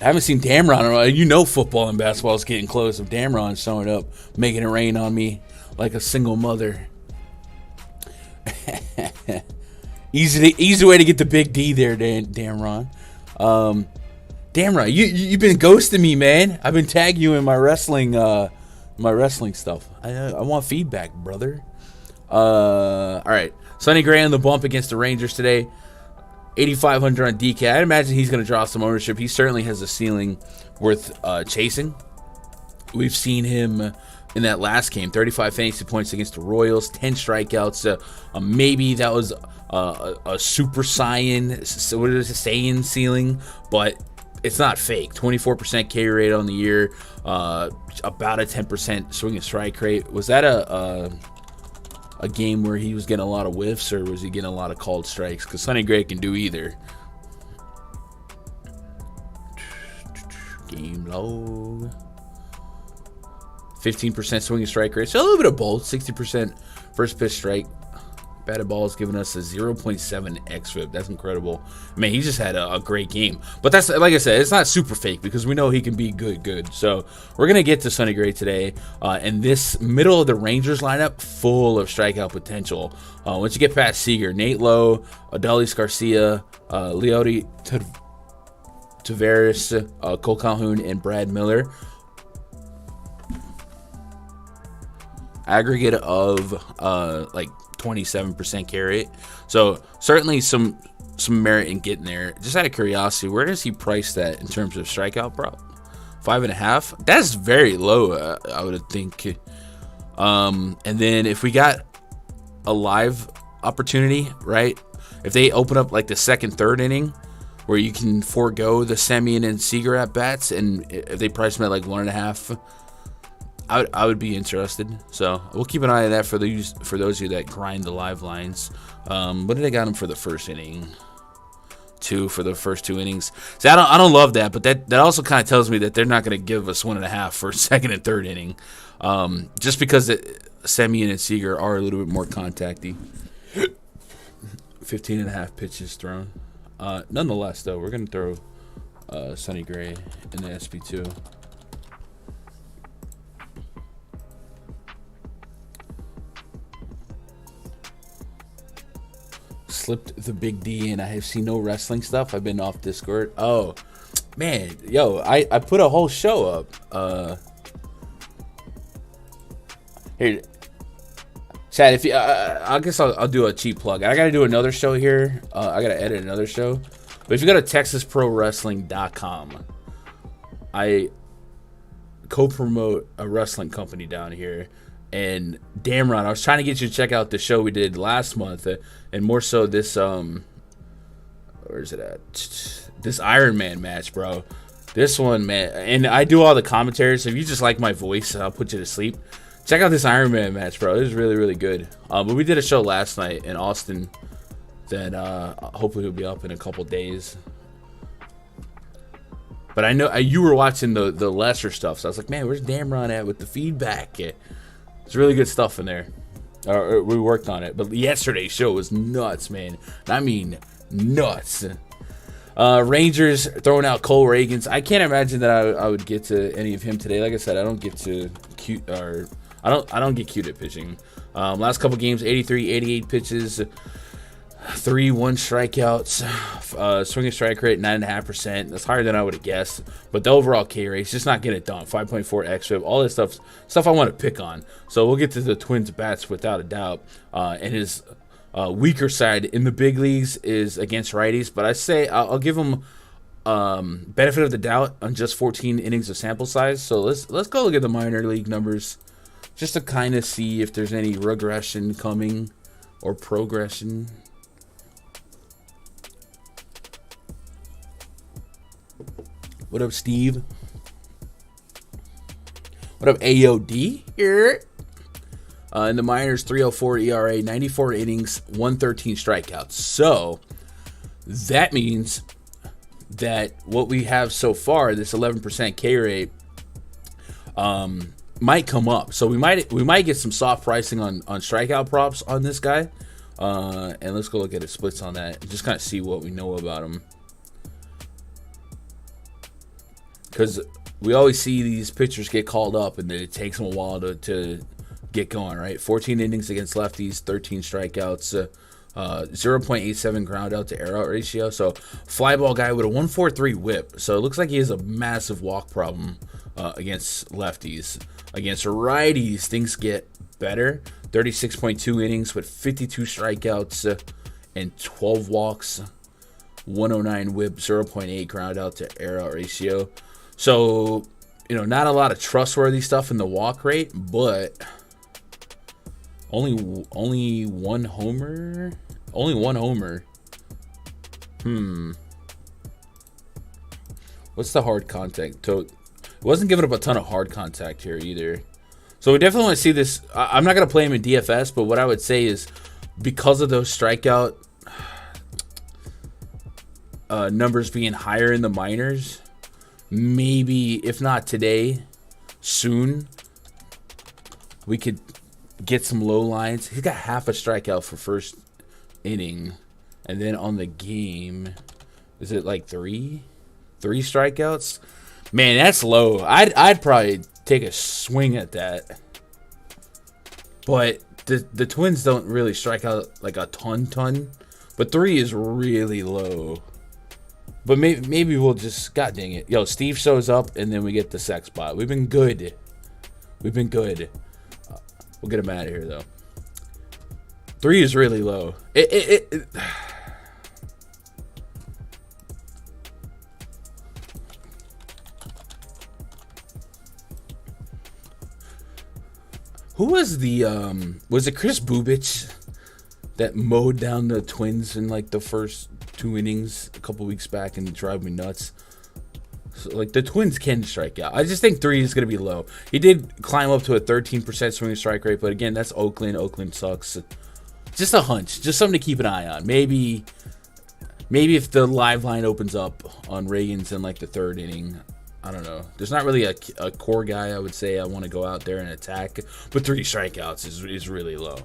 A: I haven't seen Damron in a while. You know football and basketball is getting close. If Damron's showing up, making it rain on me like a single mother. Easy way to get the big D there, Damron. Damron, you've been ghosting me, man. I've been tagging you in my wrestling stuff. I want feedback, brother. All right, Sonny Gray on the bump against the Rangers today. 8,500 on DK. I'd imagine he's going to draw some ownership. He certainly has a ceiling worth chasing. We've seen him in that last game, 35 fantasy points against the Royals, 10 strikeouts. Maybe that was a super Saiyan, what is it, Saiyan ceiling, but it's not fake. 24% K rate on the year, about a 10% swing and strike rate. Was that a game where he was getting a lot of whiffs, or was he getting a lot of called strikes? Because Sonny Gray can do either. Game log. 15% swing and strike rate. So a little bit of both. 60% first pitch strike. Batted ball is giving us a 0.7 xFIP. That's incredible. I mean, he just had a great game. But that's, like I said, it's not super fake because we know he can be good. So we're going to get to Sonny Gray today. And this middle of the Rangers lineup, full of strikeout potential. Once you get past Seager, Nate Lowe, Adolis Garcia, Leody Taveras, Cole Calhoun, and Brad Miller. Aggregate of like 27% K rate. So certainly some merit in getting there. Just out of curiosity, where does he price that in terms of strikeout prop? 5.5. That's very low, I would think. And then if we got a live opportunity, right? If they open up like the second, third inning, where you can forego the Semien and Seager at bats, and if they price them at like 1.5. I would be interested, so we'll keep an eye on that for those of you that grind the live lines. What did I got him for the first inning? 2 for the first 2 innings. See, I don't love that, but that also kind of tells me that they're not going to give us 1.5 for second and third inning, just because Semien and Seager are a little bit more contacty. 15.5 pitches thrown. Nonetheless, though, we're going to throw Sonny Gray in the SP2. Slipped the big D in. I have seen no wrestling stuff. I've been off Discord. Oh, man. Yo, I put a whole show up. Here. Chad, if you, I guess I'll do a cheap plug. I got to do another show here. I got to edit another show. But if you go to TexasProWrestling.com, I co-promote a wrestling company down here. And damn right, I was trying to get you to check out the show we did last month, and more so this where is it at? This Iron Man match, bro. This one, man, and I do all the commentaries. So if you just like my voice, I'll put you to sleep. Check out this Iron Man match, bro. It was really, really good. But we did a show last night in Austin that hopefully will be up in a couple days. But I know you were watching the lesser stuff, so I was like, man, where's Damron at with the feedback? It's really good stuff in there. We worked on it. But yesterday's show was nuts, man. I mean, nuts. Rangers throwing out Cole Reagans. I can't imagine that I would get to any of him today. Like I said, I don't get to I don't get cute at pitching. Last couple games, 83, 88 pitches, 3 1 strikeouts, swinging strike rate 9.5%. That's higher than I would have guessed. But the overall K rate is just not getting it done. 5.4 xFIP, all this stuff I want to pick on. So we'll get to the Twins bats without a doubt. And his weaker side in the big leagues is against righties. But I say I'll give him benefit of the doubt on just 14 innings of sample size. So let's go look at the minor league numbers just to kind of see if there's any regression coming or progression. What up, Steve? What up, AOD? Here. In the minors, 3.04 ERA, 94 innings, 113 strikeouts. So that means that what we have so far, this 11% K rate, might come up. So we might get some soft pricing on strikeout props on this guy. And let's go look at his splits on that and just kind of see what we know about him. Because we always see these pitchers get called up, and then it takes them a while to get going, right? 14 innings against lefties, 13 strikeouts, 0.87 ground out to air out ratio. So fly ball guy with a 1.43 whip. So it looks like he has a massive walk problem against lefties. Against righties, things get better. 36.2 innings with 52 strikeouts and 12 walks, 109 whip, 0.8 ground out to air out ratio. So, not a lot of trustworthy stuff in the walk rate, but only one homer. Only one homer. What's the hard contact? It wasn't giving up a ton of hard contact here either. So we definitely want to see this. I'm not going to play him in DFS, but what I would say is because of those strikeout numbers being higher in the minors, maybe, if not today, soon, we could get some low lines. He's got half a strikeout for first inning. And then on the game, is it like three strikeouts? Man, that's low. I'd probably take a swing at that. But the Twins don't really strike out like a ton. But 3 is really low. But maybe we'll just, god dang it. Yo, Steve shows up, and then we get the sex spot. We've been good. We'll get him out of here, though. 3 is really low. Who was was it Chris Bubich that mowed down the Twins in like the first 2 innings a couple weeks back and drive me nuts? So, like, the Twins can strike out. I just think 3 is going to be low. He did climb up to a 13% swinging strike rate, but again, that's Oakland. Oakland sucks. Just a hunch. Just something to keep an eye on. Maybe maybe if the live line opens up on Reagan's in like the third inning, I don't know. There's not really a core guy I would say I want to go out there and attack, but 3 strikeouts is really low.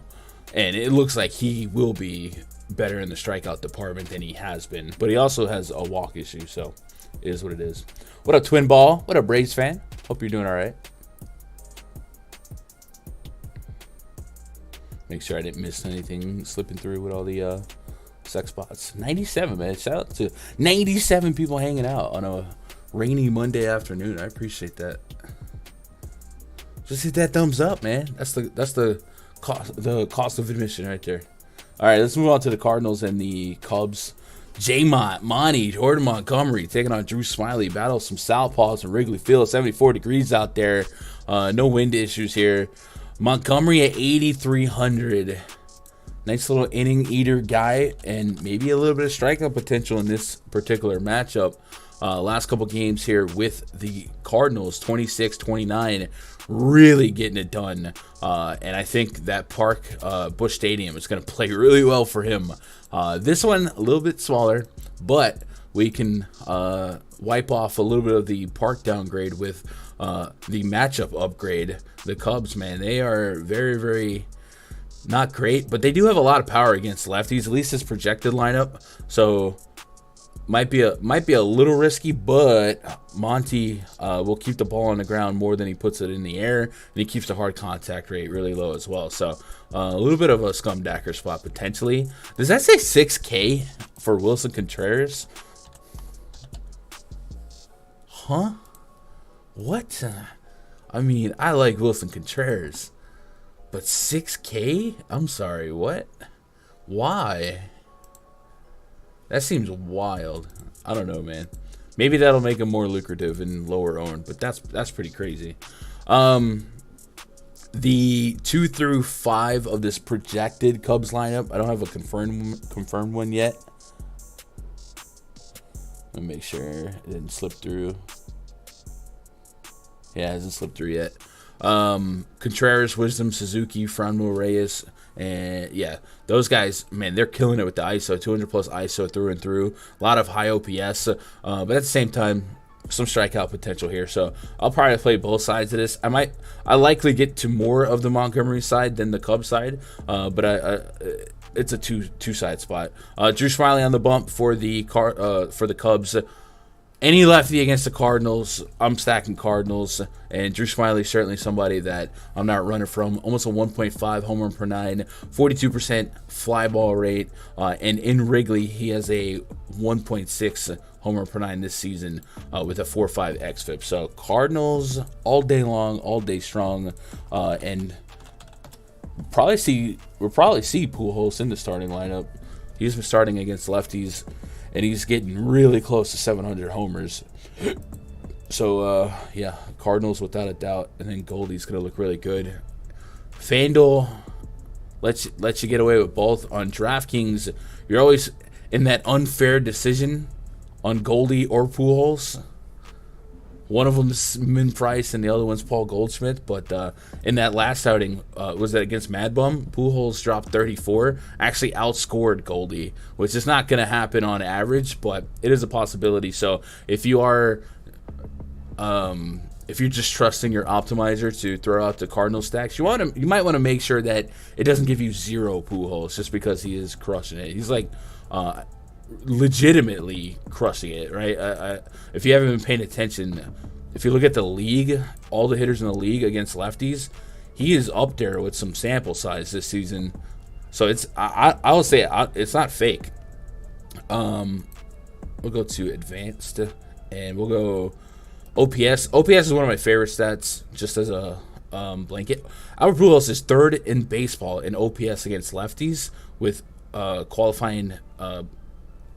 A: And it looks like he will be better in the strikeout department than he has been. But he also has a walk issue, so it is what it is. What up, Twin Ball? What up, Braves fan? Hope you're doing all right. Make sure I didn't miss anything slipping through with all the sex spots. 97, man. Shout out to 97 people hanging out on a rainy Monday afternoon. I appreciate that. Just hit that thumbs up, man. That's the cost of admission right there. All right, let's move on to the Cardinals and the Cubs. Monty, Jordan Montgomery taking on Drew Smiley. Battle some southpaws in Wrigley Field. 74 degrees out there. No wind issues here. Montgomery at 8,300. Nice little inning eater guy, and maybe a little bit of strikeout potential in this particular matchup. Last couple games here with the Cardinals, 26-29, really getting it done. And I think that Busch Stadium is going to play really well for him. This one, a little bit smaller, but we can wipe off a little bit of the park downgrade with the matchup upgrade. The Cubs, man, they are very, very not great, but they do have a lot of power against lefties, at least his projected lineup. So might be a little risky, but Monty will keep the ball on the ground more than he puts it in the air, and he keeps the hard contact rate really low as well. So a little bit of a scumdacker spot potentially. Does that say 6K for Wilson Contreras? Huh? What? I mean, I like Wilson Contreras, but 6K? I'm sorry, what? Why? That seems wild. I don't know, man. Maybe that'll make him more lucrative and lower owned, but that's pretty crazy. The 2 through 5 of this projected Cubs lineup, I don't have a confirmed one yet. Let me make sure it didn't slip through. Yeah, it hasn't slipped through yet. Contreras, Wisdom, Suzuki, Franmil Reyes, and yeah, those guys, man, they're killing it with the ISO, 200 plus ISO through and through. A lot of high OPS, but at the same time, some strikeout potential here. So I'll probably play both sides of this. I likely get to more of the Montgomery side than the Cubs side, but it's a two side spot. Drew Smiley on the bump for the Cubs. Any lefty against the Cardinals, I'm stacking Cardinals, and Drew Smiley certainly somebody that I'm not running from. Almost a 1.5 home run per 9, 42% fly ball rate, and in Wrigley he has a 1.6 home run per 9 this season with a 4.5 xFIP. So Cardinals all day long, all day strong, and we'll probably see Pujols in the starting lineup. He's been starting against lefties, and he's getting really close to 700 homers. So, yeah, Cardinals without a doubt. And then Goldie's going to look really good. Fanduel lets you get away with both. On DraftKings, you're always in that unfair decision on Goldie or Pujols. One of them is Min Price and the other one's Paul Goldschmidt. But in that last outing, was that against Mad Bum? Pujols dropped 34, actually outscored Goldie, which is not going to happen on average, but it is a possibility. So if you are, if you're just trusting your optimizer to throw out the Cardinal stacks, you might want to make sure that it doesn't give you 0 Pujols just because he is crushing it. He's like legitimately crushing it, right? If you haven't been paying attention, if you look at the league, all the hitters in the league against lefties, he is up there with some sample size this season. So it's I will say it's not fake. We'll go to advanced and we'll go OPS. OPS is one of my favorite stats, just as a blanket. Albert Pujols is 3rd in baseball in OPS against lefties with qualifying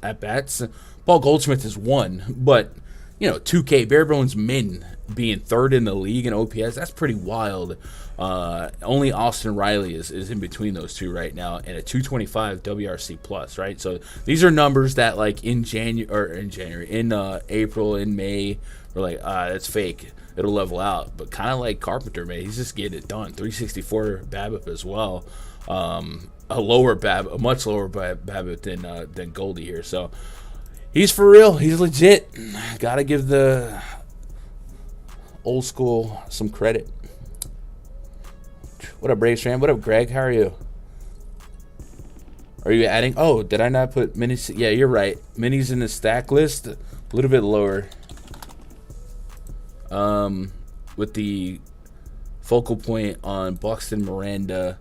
A: at bats. Paul Goldschmidt is 1, but 2K bare bones min being 3rd in the league in OPS, that's pretty wild. Only Austin Riley is in between those two right now, and a 225 WRC plus, right? So these are numbers that like in April, in May, we're like, that's fake. It'll level out. But kind of like Carpenter, man, he's just getting it done. 364 BABIP as well. a much lower BABIP than Goldie here. So he's for real. He's legit. Got to give the old school some credit. What up, Braves fan? What up, Greg? How are you? Are you adding? Oh, did I not put minis? Yeah, you're right. Minis in the stack list, a little bit lower. With the focal point on Buxton, Miranda,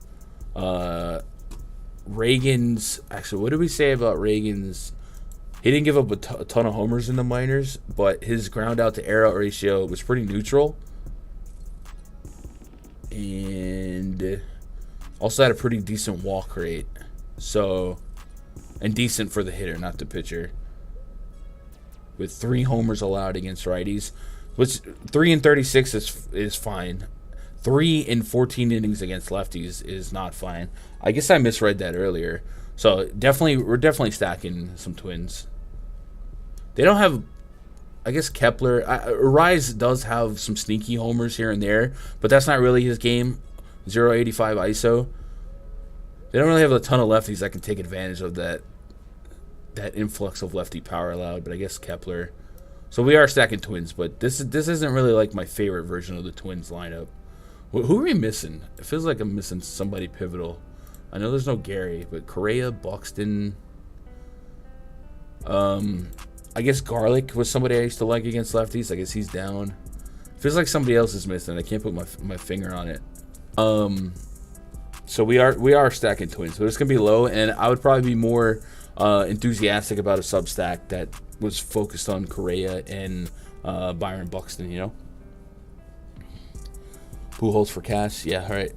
A: Reagan's. Actually, what did we say about Reagan's? He didn't give up a ton of homers in the minors, but his ground out to air out ratio was pretty neutral. And also had a pretty decent walk rate. So, and decent for the hitter, not the pitcher. With 3 homers allowed against righties, which 3 in 36 is fine. 3 in 14 innings against lefties is not fine. I guess I misread that earlier. So we're definitely stacking some Twins. They don't have, I guess Kepler. Rise does have some sneaky homers here and there, but that's not really his game. 0.85 ISO. They don't really have a ton of lefties that can take advantage of that influx of lefty power allowed, but I guess Kepler. So we are stacking Twins, but this isn't really like my favorite version of the Twins lineup. Who are we missing? It feels like I'm missing somebody pivotal. I know there's no Gary, but Correa, Buxton. I guess Garlic was somebody I used to like against lefties. I guess he's down. Feels like somebody else is missing. I can't put my finger on it. So we are stacking Twins, but it's gonna be low, and I would probably be more enthusiastic about a substack that was focused on Correa and Byron Buxton. You know, who holds for cash? Yeah, all right.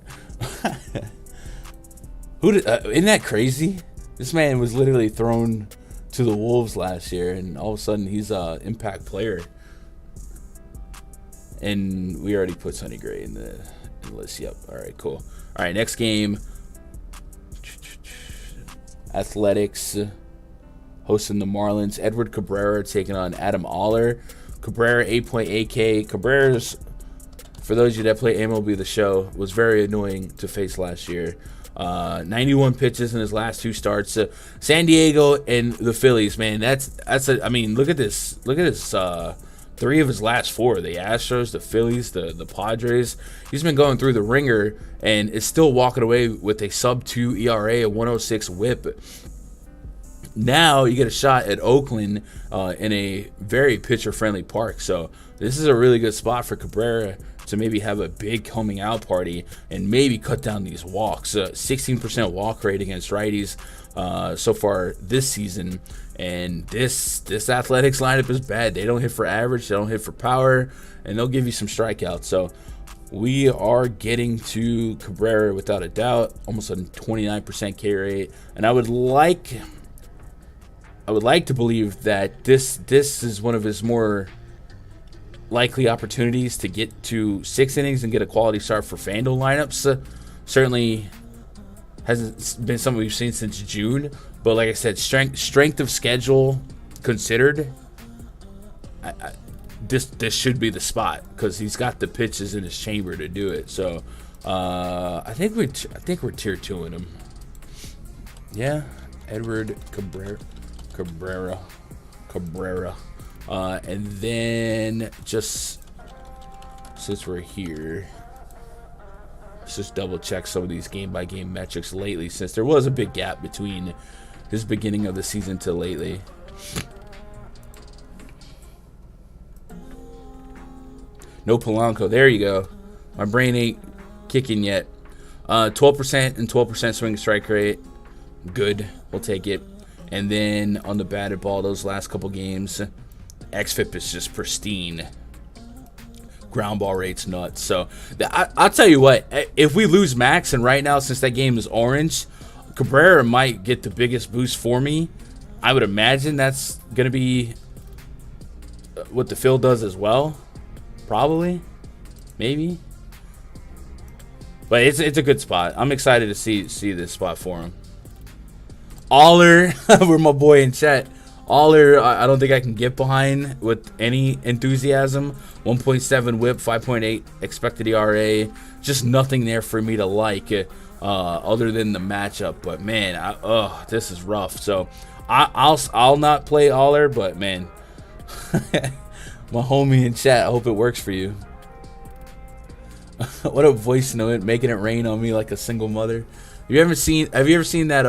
A: Isn't that crazy? This man was literally thrown to the Wolves last year, and all of a sudden he's an impact player. And we already put Sonny Gray in the list. Yep. All right, cool. All right, next game. Athletics hosting the Marlins. Edward Cabrera taking on Adam Oller. Cabrera 8.8K. Cabrera's, for those of you that play MLB The Show, was very annoying to face last year. 91 pitches in his last 2 starts. San Diego and the Phillies, man, I mean, look at this. Look at this. 3 of his last 4, the Astros, the Phillies, the Padres. He's been going through the ringer and is still walking away with a sub-2 ERA, a 106 whip. Now you get a shot at Oakland in a very pitcher-friendly park. So this is a really good spot for Cabrera to maybe have a big coming out party and maybe cut down these walks. 16% walk rate against righties so far this season. And this Athletics lineup is bad. They don't hit for average, they don't hit for power, and they'll give you some strikeouts. So we are getting to Cabrera without a doubt, almost a 29% K rate. And I would like to believe that this is one of his more likely opportunities to get to 6 innings and get a quality start for Fanduel lineups. Certainly hasn't been something we've seen since June, but like I said, strength of schedule considered, this should be the spot because he's got the pitches in his chamber to do it. So I think we're tier 2 in him. Yeah, Edward Cabrera. And then just since we're here, let's just double check some of these game by game metrics lately, since there was a big gap between his beginning of the season to lately. No Polanco. There you go. My brain ain't kicking yet. 12% and 12% swing strike rate. Good. We'll take it. And then on the batted ball, those last couple games, xFIP is just pristine. Ground ball rate's nuts. So I'll tell you what, if we lose Max, and right now since that game is orange, Cabrera might get the biggest boost for me. I would imagine that's going to be what the field does as well. Probably. Maybe. But it's a good spot. I'm excited to see this spot for him. Aller, we're my boy in chat. Aller, I don't think I can get behind with any enthusiasm. 1.7 whip, 5.8 expected ERA. Just nothing there for me to like. other than the matchup. But man, this is rough. So I'll not play Aller, but man, my homie in chat, I hope it works for you. What a voice note, making it rain on me like a single mother. Have you ever seen that?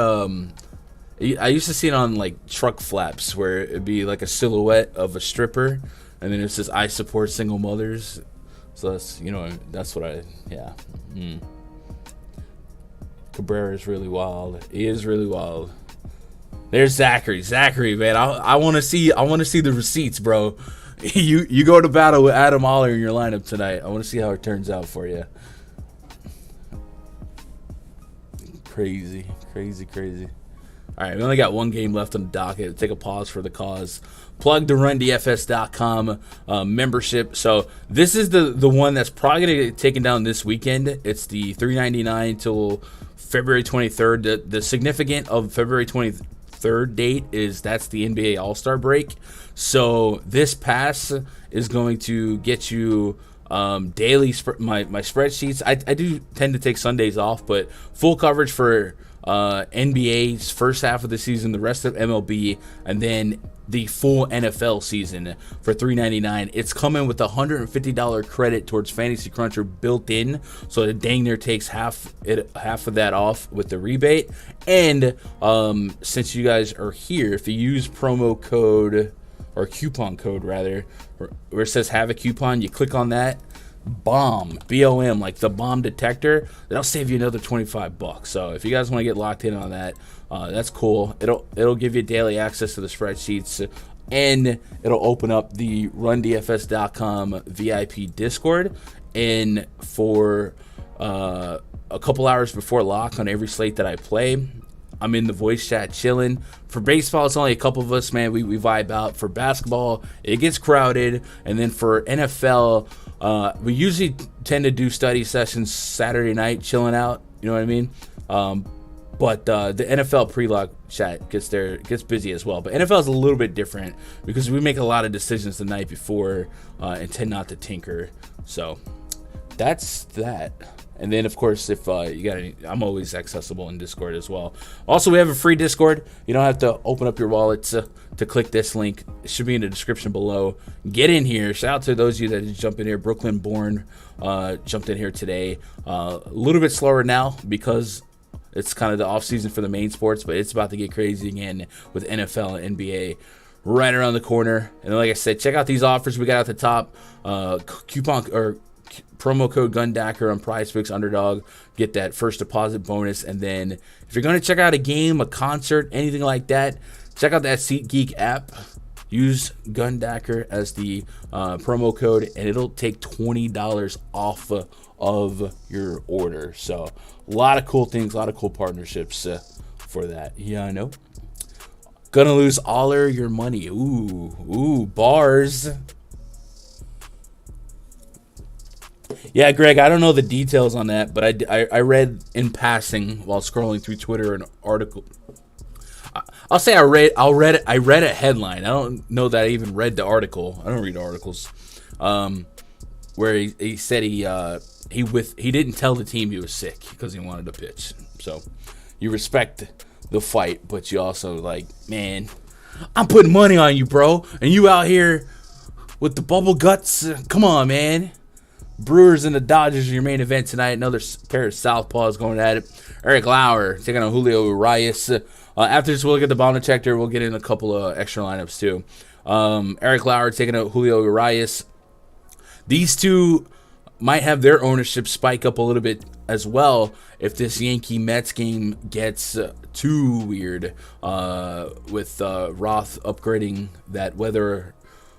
A: I used to see it on like truck flaps where it'd be like a silhouette of a stripper, and then it says "I support single mothers." So that's what yeah. Cabrera is really wild. He is really wild. There's Zachary. Zachary, man, I want to see the receipts, bro. You go to battle with Adam Aller in your lineup tonight. I want to see how it turns out for you. Crazy. All right, we only got one game left on the docket. Take a pause for the cause. Plug the RunDFS.com membership. So this is the one that's probably going to get taken down this weekend. It's the $3.99 till February 23rd. The significant of February 23rd date is that's the NBA All-Star break. So this pass is going to get you daily my spreadsheets. I do tend to take Sundays off, but full coverage for NBA's first half of the season, the rest of MLB, and then the full NFL season for $3.99. It's coming with a $150 credit towards Fantasy Cruncher built in, so it dang near takes half of that off with the rebate. And since you guys are here, if you use promo code or coupon code rather, where it says have a coupon, you click on that. BOMB, BOM, like the bomb detector, that'll save you another $25. So if you guys want to get locked in on that, that's cool. It'll give you daily access to the spreadsheets, and it'll open up the RunDFS.com VIP Discord. And for a couple hours before lock on every slate that I play, I'm in the voice chat chilling. For baseball, it's only a couple of us, man. We vibe out. For basketball, it gets crowded. And then for NFL, we usually tend to do study sessions Saturday night, chilling out. You know what I mean? But the NFL pre-lock chat gets busy as well. But NFL is a little bit different because we make a lot of decisions the night before and tend not to tinker. So that's that. And then, of course, if you got any, I'm always accessible in Discord as well. Also, we have a free Discord. You don't have to open up your wallet to click this link. It should be in the description below. Get in here. Shout out to those of you that just jumped in here. Brooklyn Born jumped in here today. A little bit slower now because it's kind of the off season for the main sports, but it's about to get crazy again with NFL and NBA right around the corner. And like I said, check out these offers we got at the top. Coupon or promo code GUNDACKER on PrizePicks Underdog. Get that first deposit bonus. And then if you're going to check out a game, a concert, anything like that, check out that SeatGeek app. Use GUNDACKER as the promo code, and it'll take $20 off of your order. So a lot of cool things, a lot of cool partnerships for that. Yeah, I know. Gonna lose all of your money. Ooh, bars. Yeah, Greg, I don't know the details on that, but I read in passing while scrolling through Twitter an article. I'll say I read a headline. I don't know that I even read the article. I don't read articles. Where he said he didn't tell the team he was sick because he wanted to pitch. So you respect the fight, but you also like, man, I'm putting money on you, bro, and you out here with the bubble guts. Come on, man. Brewers and the Dodgers are your main event tonight. Another pair of southpaws going at it. Eric Lauer taking on Julio Urias. After this, we'll look at the bomb detector. We'll get in a couple of extra lineups too. Eric Lauer taking out Julio Urias. These two might have their ownership spike up a little bit as well if this Yankee-Mets game gets too weird with Roth upgrading that weather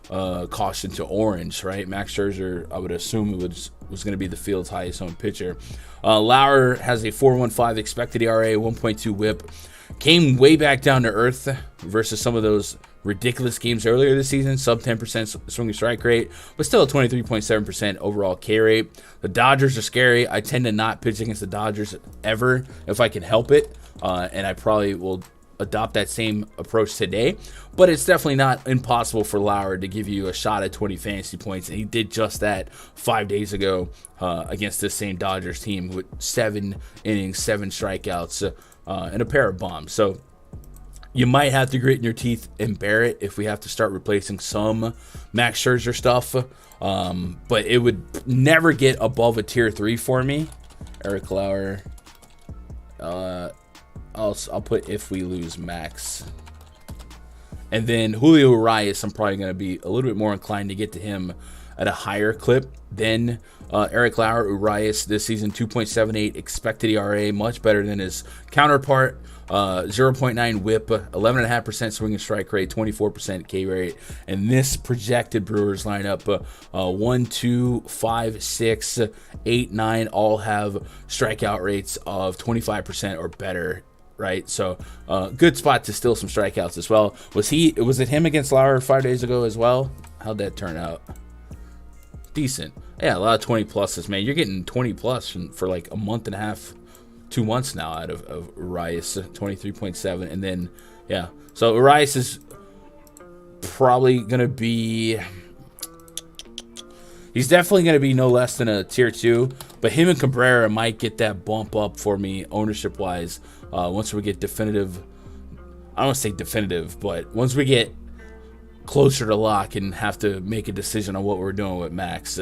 A: caution to orange, right? Max Scherzer, I would assume it was going to be the field's highest owned pitcher. Lauer has a 4.15 expected ERA, 1.2 WHIP. Came way back down to earth versus some of those ridiculous games earlier this season. Sub 10% swing and strike rate, but still a 23.7% overall K rate. The Dodgers are scary. I tend to not pitch against the Dodgers ever if I can help it, and I probably will adopt that same approach today, but it's definitely not impossible for Lauer to give you a shot at 20 fantasy points, and he did just that 5 days ago against this same Dodgers team with 7 innings, 7 strikeouts, and a pair of bombs. So you might have to grit your teeth and bear it if we have to start replacing some Max Scherzer stuff, but it would never get above a tier 3 for me. Eric Lauer. I'll put if we lose Max. And then Julio Urias, I'm probably going to be a little bit more inclined to get to him at a higher clip than Eric Lauer. Urias this season, 2.78 expected ERA, much better than his counterpart. 0.9 whip, 11.5% swing and strike rate, 24% K rate. And this projected Brewers lineup, 1, 2, 5, 6, 8, 9 all have strikeout rates of 25% or better. Right, so good spot to steal some strikeouts as well. Was it him against Lauer 5 days ago as well? How'd that turn out? Decent. Yeah, a lot of 20 pluses, man. You're getting 20 plus for like a month and a half, 2 months now out of Urias, 23.7. And then, yeah. So Urias is probably going to be... He's definitely going to be no less than a tier 2. But him and Cabrera might get that bump up for me ownership-wise once we get definitive. I don't want to say definitive, but once we get closer to lock and have to make a decision on what we're doing with Max,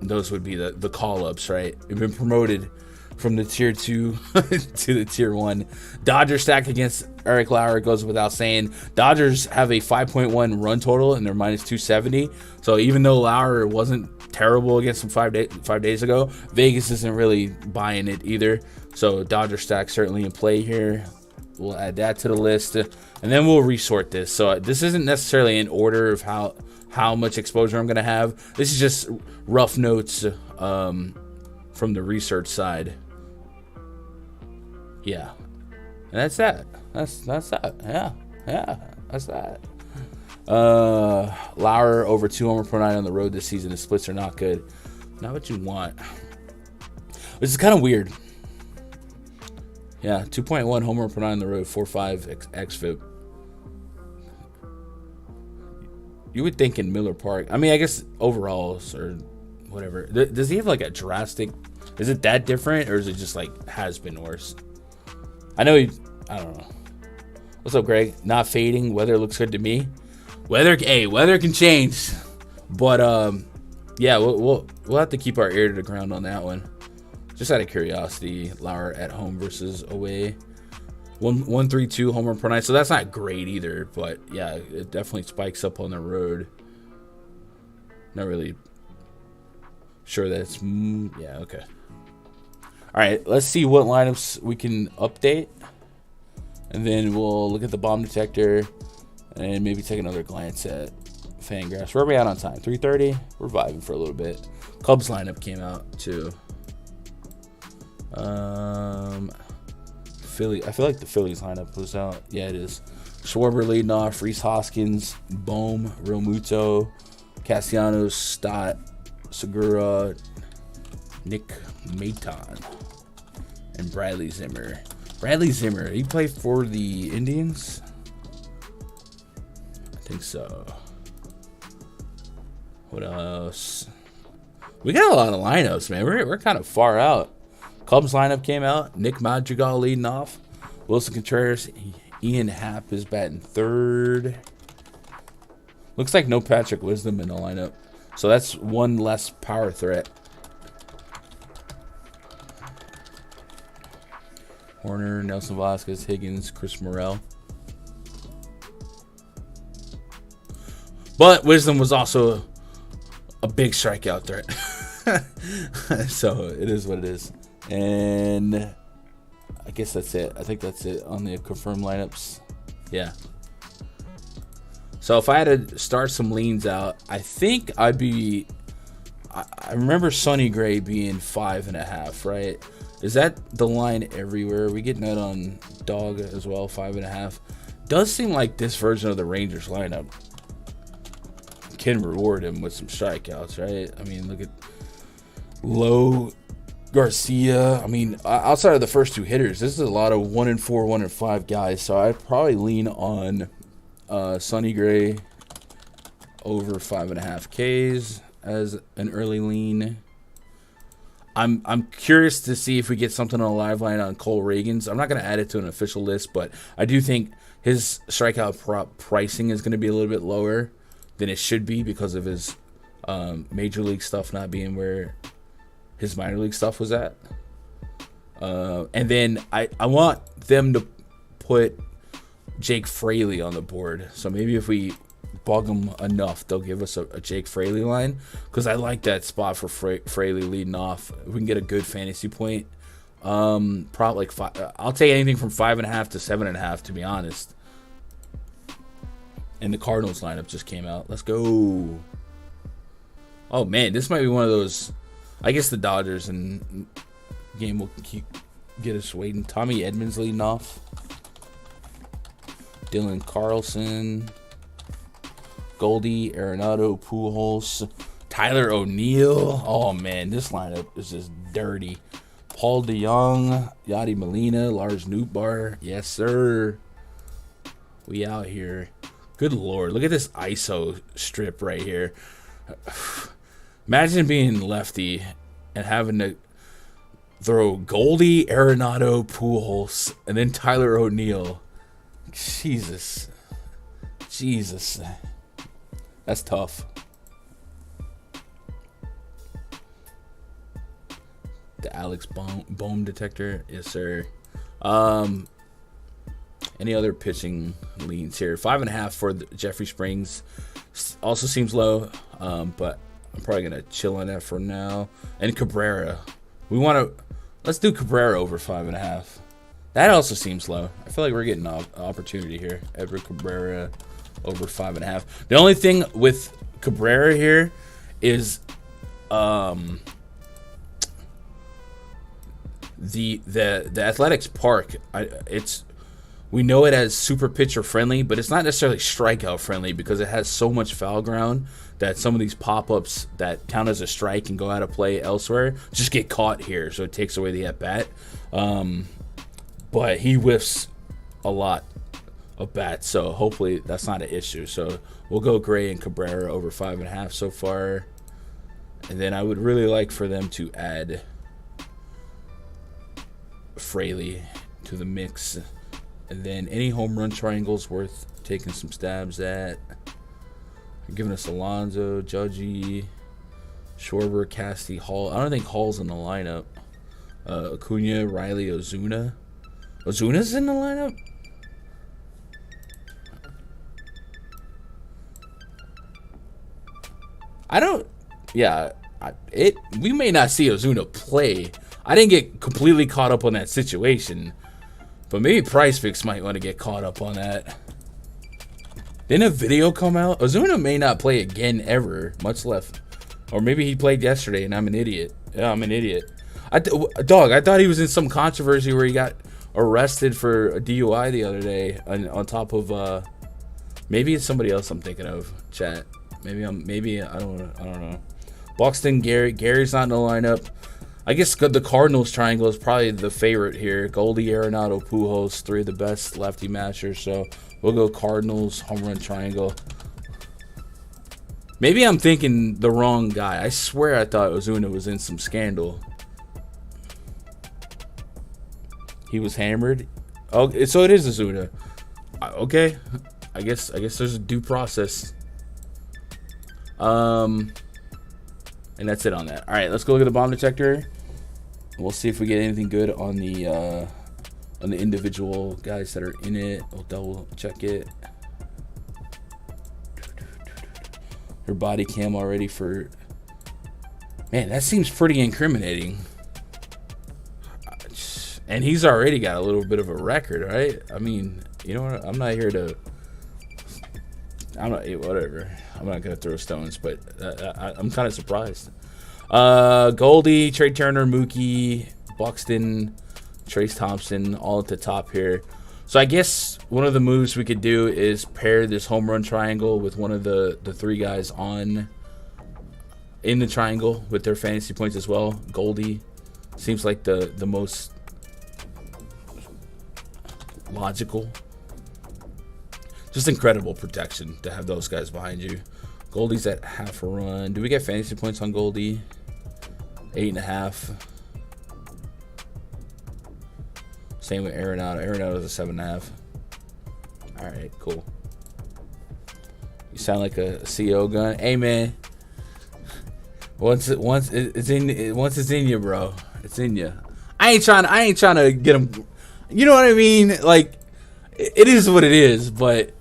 A: those would be the call-ups, right? We've been promoted from the tier 2 to the tier 1. Dodgers stack against Eric Lauer goes without saying. Dodgers have a 5.1 run total and they're minus 270. So even though Lauer wasn't terrible against them 5 days ago, Vegas isn't really buying it either. So Dodger stack certainly in play here. We'll add that to the list, and then we'll resort this. So this isn't necessarily in order of how much exposure I'm going to have. This is just rough notes from the research side. Yeah, and that's that. That's that. Yeah, that's that. Lauer over 2 homer per 9 on the road this season. The splits are not good. Not what you want. This is kind of weird. Yeah, 2.1 homer per 9 on the road, 4.5 xFIP. You would think in Miller Park. I mean, I guess overalls or whatever. Does he have like a drastic? Is it that different, or is it just like has been worse? I know I don't know. What's up, Greg? Not fading. Weather looks good to me. Weather can change, but yeah, we'll have to keep our ear to the ground on that one. Just out of curiosity, Lauer at home versus away, 1.32 homer per 9. So that's not great either, but yeah, it definitely spikes up on the road. Not really sure that's yeah, okay. All right, let's see what lineups we can update, and then we'll look at the bomb detector and maybe take another glance at Fangraphs. Where are we at on time? 3:30. We're vibing for a little bit. Cubs lineup came out too. Philly. I feel like the Phillies lineup was out. Yeah, it is. Schwarber leading off. Rhys Hoskins, Bohm, Realmuto, Castellanos, Stott, Segura, Nick Maton, and Bradley Zimmer. Bradley Zimmer, he played for the Indians? I think so. What else? We got a lot of lineups, man. We're kind of far out. Cubs lineup came out. Nick Madrigal leading off. Wilson Contreras. Ian Happ is batting third. Looks like no Patrick Wisdom in the lineup. So that's one less power threat. Horner, Nelson Vasquez, Higgins, Chris Morel. But Wisdom was also a big strikeout threat. So it is what it is. And I guess that's it. I think that's it on the confirmed lineups. Yeah. So if I had to start some leans out, I think I'd be... I remember Sonny Gray being 5.5, right? Is that the line everywhere? Are we getting that on Dog as well, 5.5? Does seem like this version of the Rangers lineup can reward him with some strikeouts, right? I mean, look at low Garcia. I mean, outside of the first two hitters, this is a lot of 1 and 4, 1 and 5 guys. So I'd probably lean on Sonny Gray over 5.5 Ks as an early lean. I'm curious to see if we get something on a live line on Cole Reagans. I'm not going to add it to an official list, but I do think his strikeout pricing is going to be a little bit lower than it should be because of his major league stuff not being where his minor league stuff was at. And then I want them to put Jake Fraley on the board. So maybe if we bug them enough, they'll give us a Jake Fraley line, because I like that spot for Fraley leading off. If we can get a good fantasy point, probably like 5. I'll take anything from 5.5 to 7.5, to be honest. And the Cardinals lineup just came out. Let's go. Oh man, this might be one of those. I guess the Dodgers and game will get us waiting. Tommy Edmonds leading off. Dylan Carlson. Goldie, Arenado, Pujols, Tyler O'Neill. Oh man, this lineup is just dirty. Paul DeJong, Yadi Molina, Lars Nootbaar. Yes, sir. We out here. Good lord, look at this ISO strip right here. Imagine being lefty and having to throw Goldie, Arenado, Pujols, and then Tyler O'Neill. Jesus. That's tough. The Alex Bohm detector. Yes, sir. Any other pitching leans here? 5.5 for Jeffrey Springs. Also seems low, but I'm probably going to chill on that for now. And Cabrera. Let's do Cabrera over 5.5. That also seems low. I feel like we're getting an opportunity here. Edward Cabrera over 5.5. The only thing with Cabrera here is the Athletics Park. We know it as super pitcher friendly, but it's not necessarily strikeout friendly because it has so much foul ground that some of these pop-ups that count as a strike and go out of play elsewhere just get caught here, so it takes away the at-bat. But he whiffs a lot of bats, so hopefully that's not an issue. So we'll go Gray and Cabrera over 5.5 so far. And then I would really like for them to add Fraley to the mix. And then any home run triangles worth taking some stabs at. They're giving us Alonso, Judgy, Schwarber, Casty, Hall. I don't think Hall's in the lineup. Acuna, Riley, Ozuna. Ozuna's in the lineup? We may not see Ozuna play. I didn't get completely caught up on that situation, but maybe PrizePicks might want to get caught up on that. Didn't a video come out? Ozuna may not play again ever, much less, or maybe he played yesterday and I'm an idiot. Yeah, I'm an idiot. I thought he was in some controversy where he got arrested for a DUI the other day on top of maybe it's somebody else I'm thinking of. Chat. Maybe I don't know. Buxton, Gary's not in the lineup. I guess the Cardinals triangle is probably the favorite here. Goldie, Arenado, Pujols, 3 of the best lefty matchers. So we'll go Cardinals home run triangle. Maybe I'm thinking the wrong guy. I swear I thought Ozuna was in some scandal. He was hammered. Oh, so it is Ozuna. Okay, I guess there's a due process. And that's it on that. All right, let's go look at the bomb detector. We'll see if we get anything good on the individual guys that are in it. We'll double check it. Her body cam already for. Man, that seems pretty incriminating. And he's already got a little bit of a record, right? I mean, you know what? I'm not here to. Whatever. I'm not gonna throw stones, but I'm kind of surprised. Goldie, Trey Turner, Mookie, Buxton, Trace Thompson, all at the top here. So I guess one of the moves we could do is pair this home run triangle with one of the 3 guys in the triangle with their fantasy points as well. Goldie, Seems like the most logical. Just incredible protection to have those guys behind you. Goldie's at half a run. Do we get fantasy points on Goldie? 8.5. Same with Arenado. Arenado's a 7.5. All right, cool. You sound like a CEO gun. Hey man, once it's in you, bro. It's in you. I ain't trying to get them. You know what I mean? Like, it is what it is, but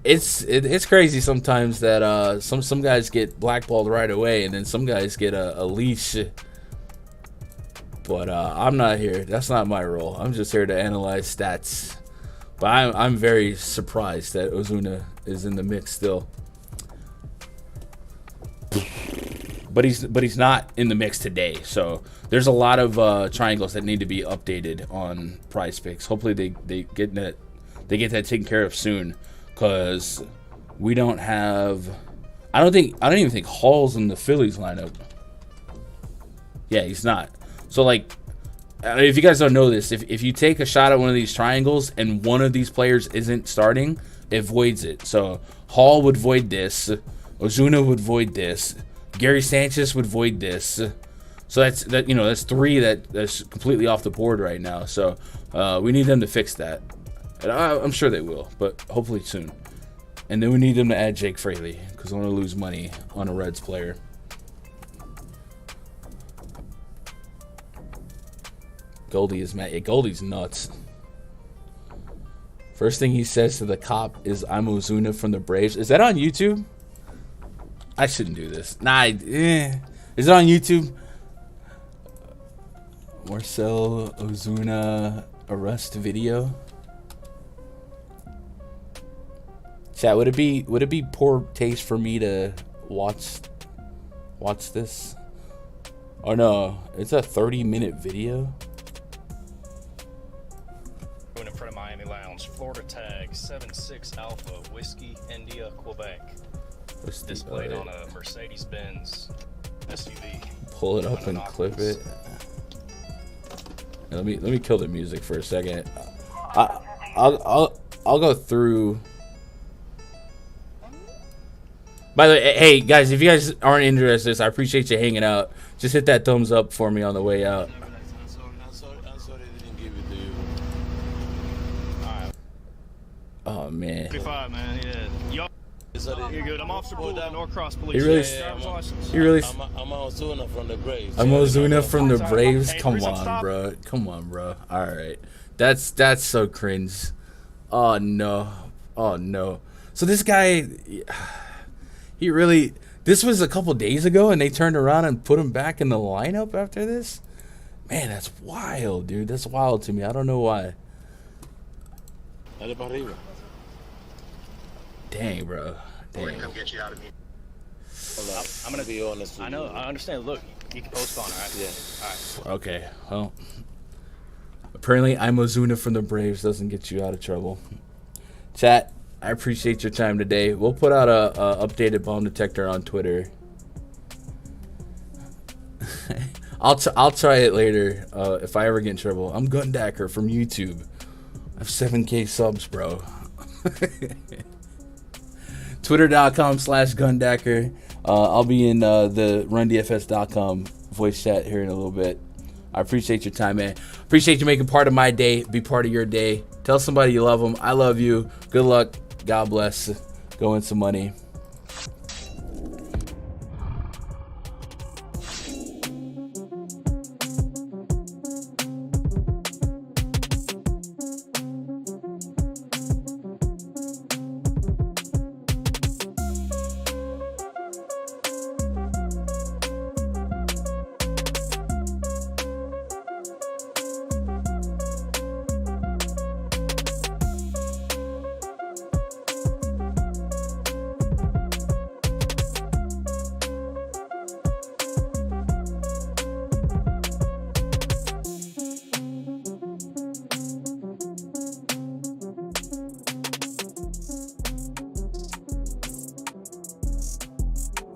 A: it's crazy sometimes that some guys get blackballed right away, and then some guys get a leash. But I'm not here. That's not my role. I'm just here to analyze stats. But I'm very surprised that Ozuna is in the mix still. But he's not in the mix today. So there's a lot of triangles that need to be updated on PrizePicks. Hopefully they get that taken care of soon, because we don't have. I don't even think Hall's in the Phillies lineup. Yeah, he's not. So like, if you guys don't know this, if you take a shot at one of these triangles and one of these players isn't starting, it voids it. So Hall would void this, Ozuna would void this, Gary Sanchez would void this. So that's three that's completely off the board right now. So we need them to fix that. And I'm sure they will, but hopefully soon. And then we need them to add Jake Fraley, because I want to lose money on a Reds player. Goldie is mad. Yeah, Goldie's nuts. First thing he says to the cop is, "I'm Ozuna from the Braves." Is that on YouTube? I shouldn't do this. Nah. Is it on YouTube? Marcel Ozuna arrest video. Chat, would it be poor taste for me to watch this? Oh no, it's a 30-minute video.
C: In front of Miami Lounge, Florida tag 76 Alpha Whiskey India Quebec. Displayed on a Mercedes-Benz SUV.
A: Pull it up and clip it. Let me kill the music for a second. I'll go through. By the way, hey guys, if you guys aren't interested in this, I appreciate you hanging out. Just hit that thumbs up for me on the way out. Oh man.
C: 55, man. Yeah. You're good. I'm Officer Bull, Norcross Police.
A: He really.
D: I'm Ozuna from the Braves.
A: I'm Ozuna from the Braves. Come on, bro. All right, that's so cringe. Oh no. So this guy, he really. This was a couple days ago, and they turned around and put him back in the lineup after this. Man, that's wild, dude. That's wild to me. I don't know why. Dang, bro. Dang.
C: Come get you out of me.
D: I'm gonna be honest with you.
C: I know. I understand. Look, you can postpone, all right?
D: Yeah.
C: All right.
A: Okay. Well, apparently, I'm Ozuna from the Braves doesn't get you out of trouble. Chat, I appreciate your time today. We'll put out a updated bomb detector on Twitter. I'll try it later if I ever get in trouble. I'm Gundacker from YouTube. I have 7K subs, bro. Twitter.com/Gundacker. I'll be in the RunDFS.com voice chat here in a little bit. I appreciate your time, man. Appreciate you making part of my day, be part of your day. Tell somebody you love them. I love you. Good luck. God bless. Go win some money.